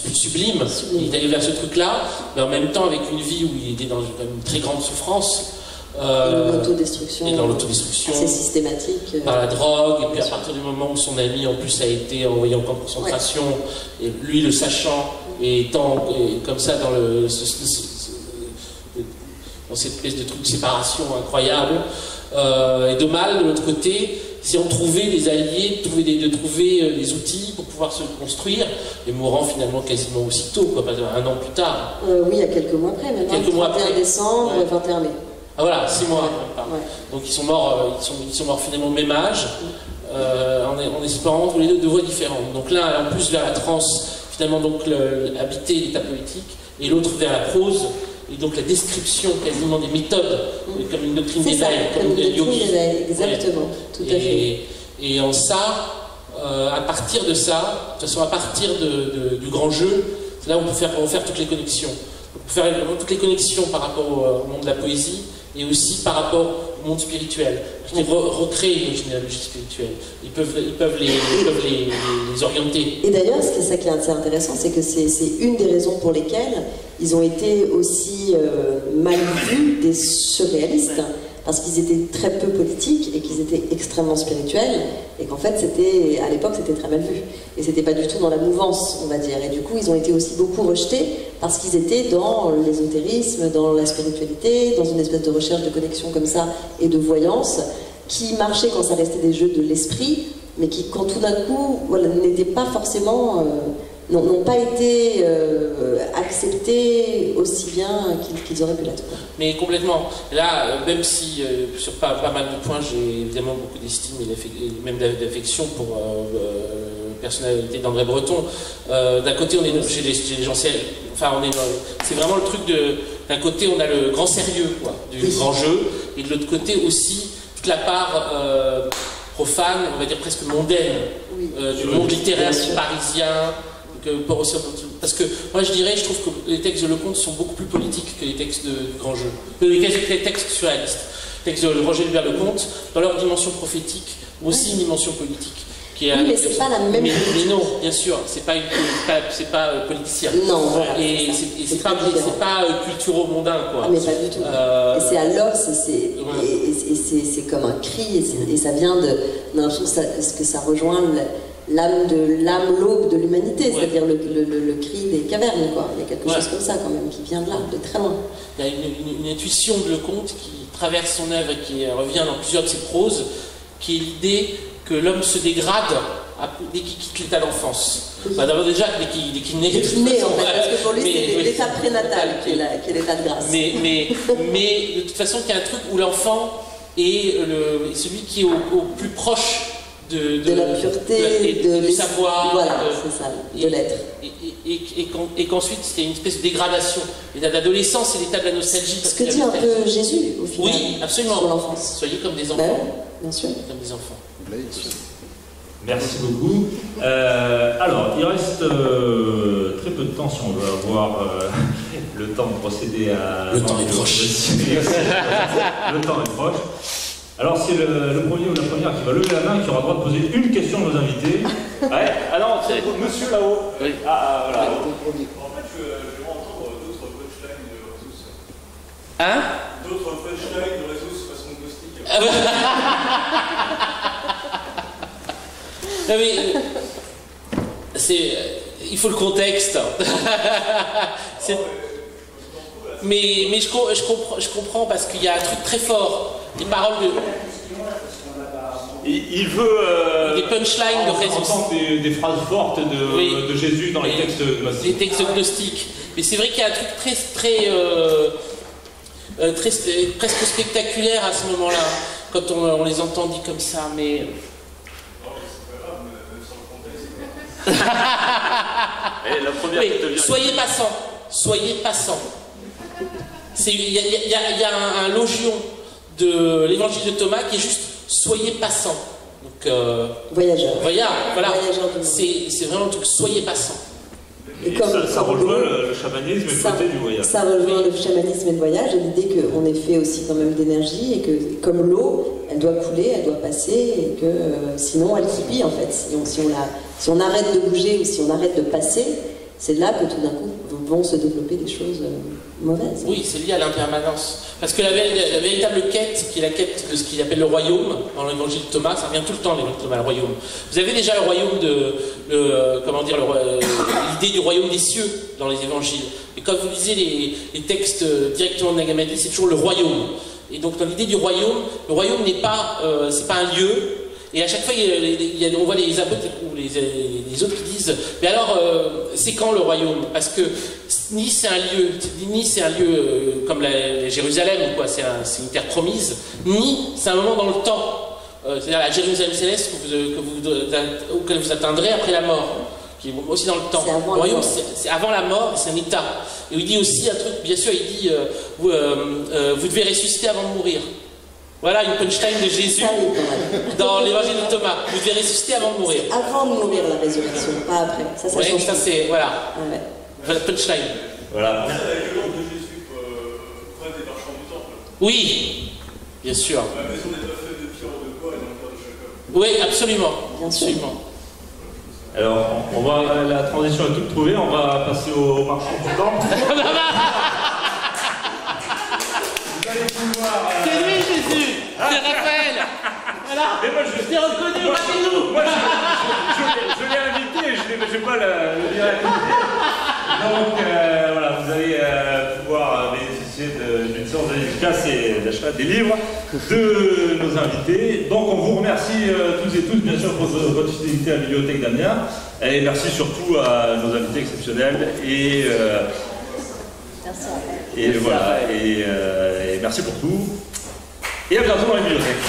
plus sublime. Il est allé vers ce truc-là, mais en même temps avec une vie où il était dans une très grande souffrance. L'autodestruction. Et dans l'autodestruction. C'est systématique. Par la drogue, et puis à partir du moment où son ami en plus a été envoyé en camp de concentration, et lui le sachant, et étant comme ça dans cette espèce de truc de séparation incroyable, et de mal de l'autre côté, si on trouvait des alliés, de trouver des outils pour pouvoir se construire, et mourant finalement quasiment aussitôt, quoi, un an plus tard. Oui, il y a quelques mois après, maintenant. Quelques mois après. 21 décembre, 21 mai. Ah voilà, 6 mois. Ouais. Donc ils sont morts finalement au même âge, en espérant tous les deux de voies différentes. Donc l'un en plus vers la transe, finalement donc habiter l'état politique, et l'autre vers la prose, et donc la description quasiment des méthodes, comme une doctrine d'éveil, comme une doctrine d'éveil, exactement, ouais. Tout à fait. Et en ça, à partir de ça, de toute façon à partir du grand jeu, c'est là où on peut faire toutes les connexions. On peut faire toutes les connexions par rapport au monde de la poésie, et aussi par rapport au monde spirituel. Ils recréent une généalogie spirituelle. Ils peuvent les orienter. Et d'ailleurs, ce qui est assez intéressant, c'est que c'est une des raisons pour lesquelles ils ont été aussi mal vus des surréalistes, parce qu'ils étaient très peu politiques et qu'ils étaient extrêmement spirituels, et qu'en fait, à l'époque, c'était très mal vu. Et c'était pas du tout dans la mouvance, on va dire. Et du coup, ils ont été aussi beaucoup rejetés, parce qu'ils étaient dans l'ésotérisme, dans la spiritualité, dans une espèce de recherche de connexion comme ça, et de voyance, qui marchait quand ça restait des jeux de l'esprit, mais qui, quand tout d'un coup, voilà, n'étaient pas forcément... n'ont pas été acceptés aussi bien qu'ils auraient pu l'être. Mais complètement. Là, même si sur pas mal de points, j'ai évidemment beaucoup d'estime et même d'affection pour la personnalité d'André Breton, d'un côté on est chez les gens enfin c'est vraiment le truc d'un côté on a le grand sérieux quoi, du grand jeu, et de l'autre côté aussi toute la part profane, on va dire presque mondaine, du monde littéraire parisien. Parce que moi je trouve que les textes de Leconte sont beaucoup plus politiques que les textes de grand jeu, les textes surréalistes. Les textes de Roger Hubert Leconte, dans leur dimension prophétique, ont aussi une dimension politique. Oui, mais c'est pas la même. Mais non, bien sûr, c'est pas politicien. Non, voilà. Et c'est pas culturo-mondain, quoi. Ah, mais pas du tout. Et c'est à l'os, c'est comme un cri, et ça vient de. On a l'impression que ça rejoint l'âme l'aube de l'humanité, c'est-à-dire le cri des cavernes, quoi. Il y a quelque chose comme ça, quand même, qui vient de là, de très loin. Il y a une intuition de Leconte qui traverse son œuvre et qui revient dans plusieurs de ses proses, qui est l'idée que l'homme se dégrade dès qu'il quitte l'état d'enfance. Bah, d'abord déjà dès qu'il naît. Dès qu'il naît, en fait, parce que pour lui c'est l'état prénatal qui est l'état de grâce. Mais de toute façon, il y a un truc où l'enfant est celui qui est au plus proche de la pureté, du savoir, voilà, c'est ça, de l'être. Et qu'ensuite, c'est une espèce de dégradation. L'état d'adolescence, c'est l'état de la nostalgie. Ce que dit un peu Jésus, au final. Oui, absolument. Sur l'enfance. Soyez comme des enfants. Ben, bien sûr. Comme des enfants. Merci beaucoup. Alors, il reste très peu de temps si on veut avoir le temps de procéder à... Le temps est proche. Le temps est proche. Alors, c'est le premier ou la première qui va lever la main qui aura le droit de poser une question à nos invités. Ouais. Alors, c'est monsieur là-haut. Oui. Ah, voilà. En fait, je vais entendre d'autres punchlines de Ressus. Hein? D'autres punchlines de Ressus façon gnostique. Ah non, mais il faut le contexte. Mais je comprends parce qu'il y a un truc très fort. Des paroles de... Il veut... des punchlines de Ressus. Des phrases fortes de Jésus dans les textes gnostiques. Les textes gnostiques. Mais c'est vrai qu'il y a un truc très presque spectaculaires à ce moment-là, quand on les entend dit comme ça, mais... La première oui, qui te vient. Soyez passant, soyez passant. Il y a un logion de l'évangile de Thomas qui est juste soyez passant. Donc, voyageur. Voilà, Voyageur du monde. c'est vraiment un truc, soyez passant. Et comme ça rejoint le chamanisme et le côté du voyage. Ça rejoint le chamanisme et le voyage, et l'idée qu'on est fait aussi quand même d'énergie, et que comme l'eau, elle doit couler, elle doit passer, et que sinon elle subit en fait. Si on arrête de bouger ou si on arrête de passer, c'est là que tout d'un coup vont se développer des choses mauvaises. Oui, c'est lié à l'impermanence. Parce que la véritable quête, qui est la quête de ce qu'il appelle le royaume, dans l'évangile de Thomas, ça revient tout le temps, l'évangile de Thomas, le royaume. Vous avez déjà le royaume l'idée du royaume des cieux dans les évangiles. Et quand vous lisez les textes directement de Nag Hammadi, c'est toujours le royaume. Et donc dans l'idée du royaume, le royaume n'est pas, c'est pas un lieu. Et à chaque fois, on voit les apôtres ou les autres qui disent « Mais alors, c'est quand le royaume ?» Parce que ni c'est un lieu comme Jérusalem, quoi, c'est une terre promise, ni c'est un moment dans le temps. C'est-à-dire la Jérusalem céleste auquel vous atteindrez après la mort, qui est aussi dans le temps. Le royaume, c'est avant la mort, c'est un état. Et il dit aussi un truc, bien sûr, il dit vous devez ressusciter avant de mourir. Voilà une punchline de Jésus dans l'évangile de Thomas. Vous devez ressusciter avant de mourir. Avant de mourir, la résurrection, pas après. Ça change. Ça c'est, voilà. Ouais. Voilà, punchline. Voilà. C'est la légende de Jésus près des marchands du temple. Oui, bien sûr. La maison n'est pas faite de pierre ou de bois et dans le cœur de Jacob. Oui, absolument. Bien sûr. Absolument. Alors, la transition est toute trouvée, on va passer au marchand du temple. Vous allez pouvoir... C'est lui Jésus. C'est Raphaël. Voilà. Mais moi, je t'ai reconnu, rappelez-nous. Moi, je l'ai invité, je n'ai pas le dire à côté. Donc, voilà, vous allez pouvoir bénéficier d'une séance de dédicace et d'achat des livres de nos invités. Donc, on vous remercie tous et toutes, bien sûr, pour votre fidélité à la Bibliothèque d'Amiens. Et merci surtout à nos invités exceptionnels. Et voilà, et merci pour tout. Et à bientôt dans la bibliothèque.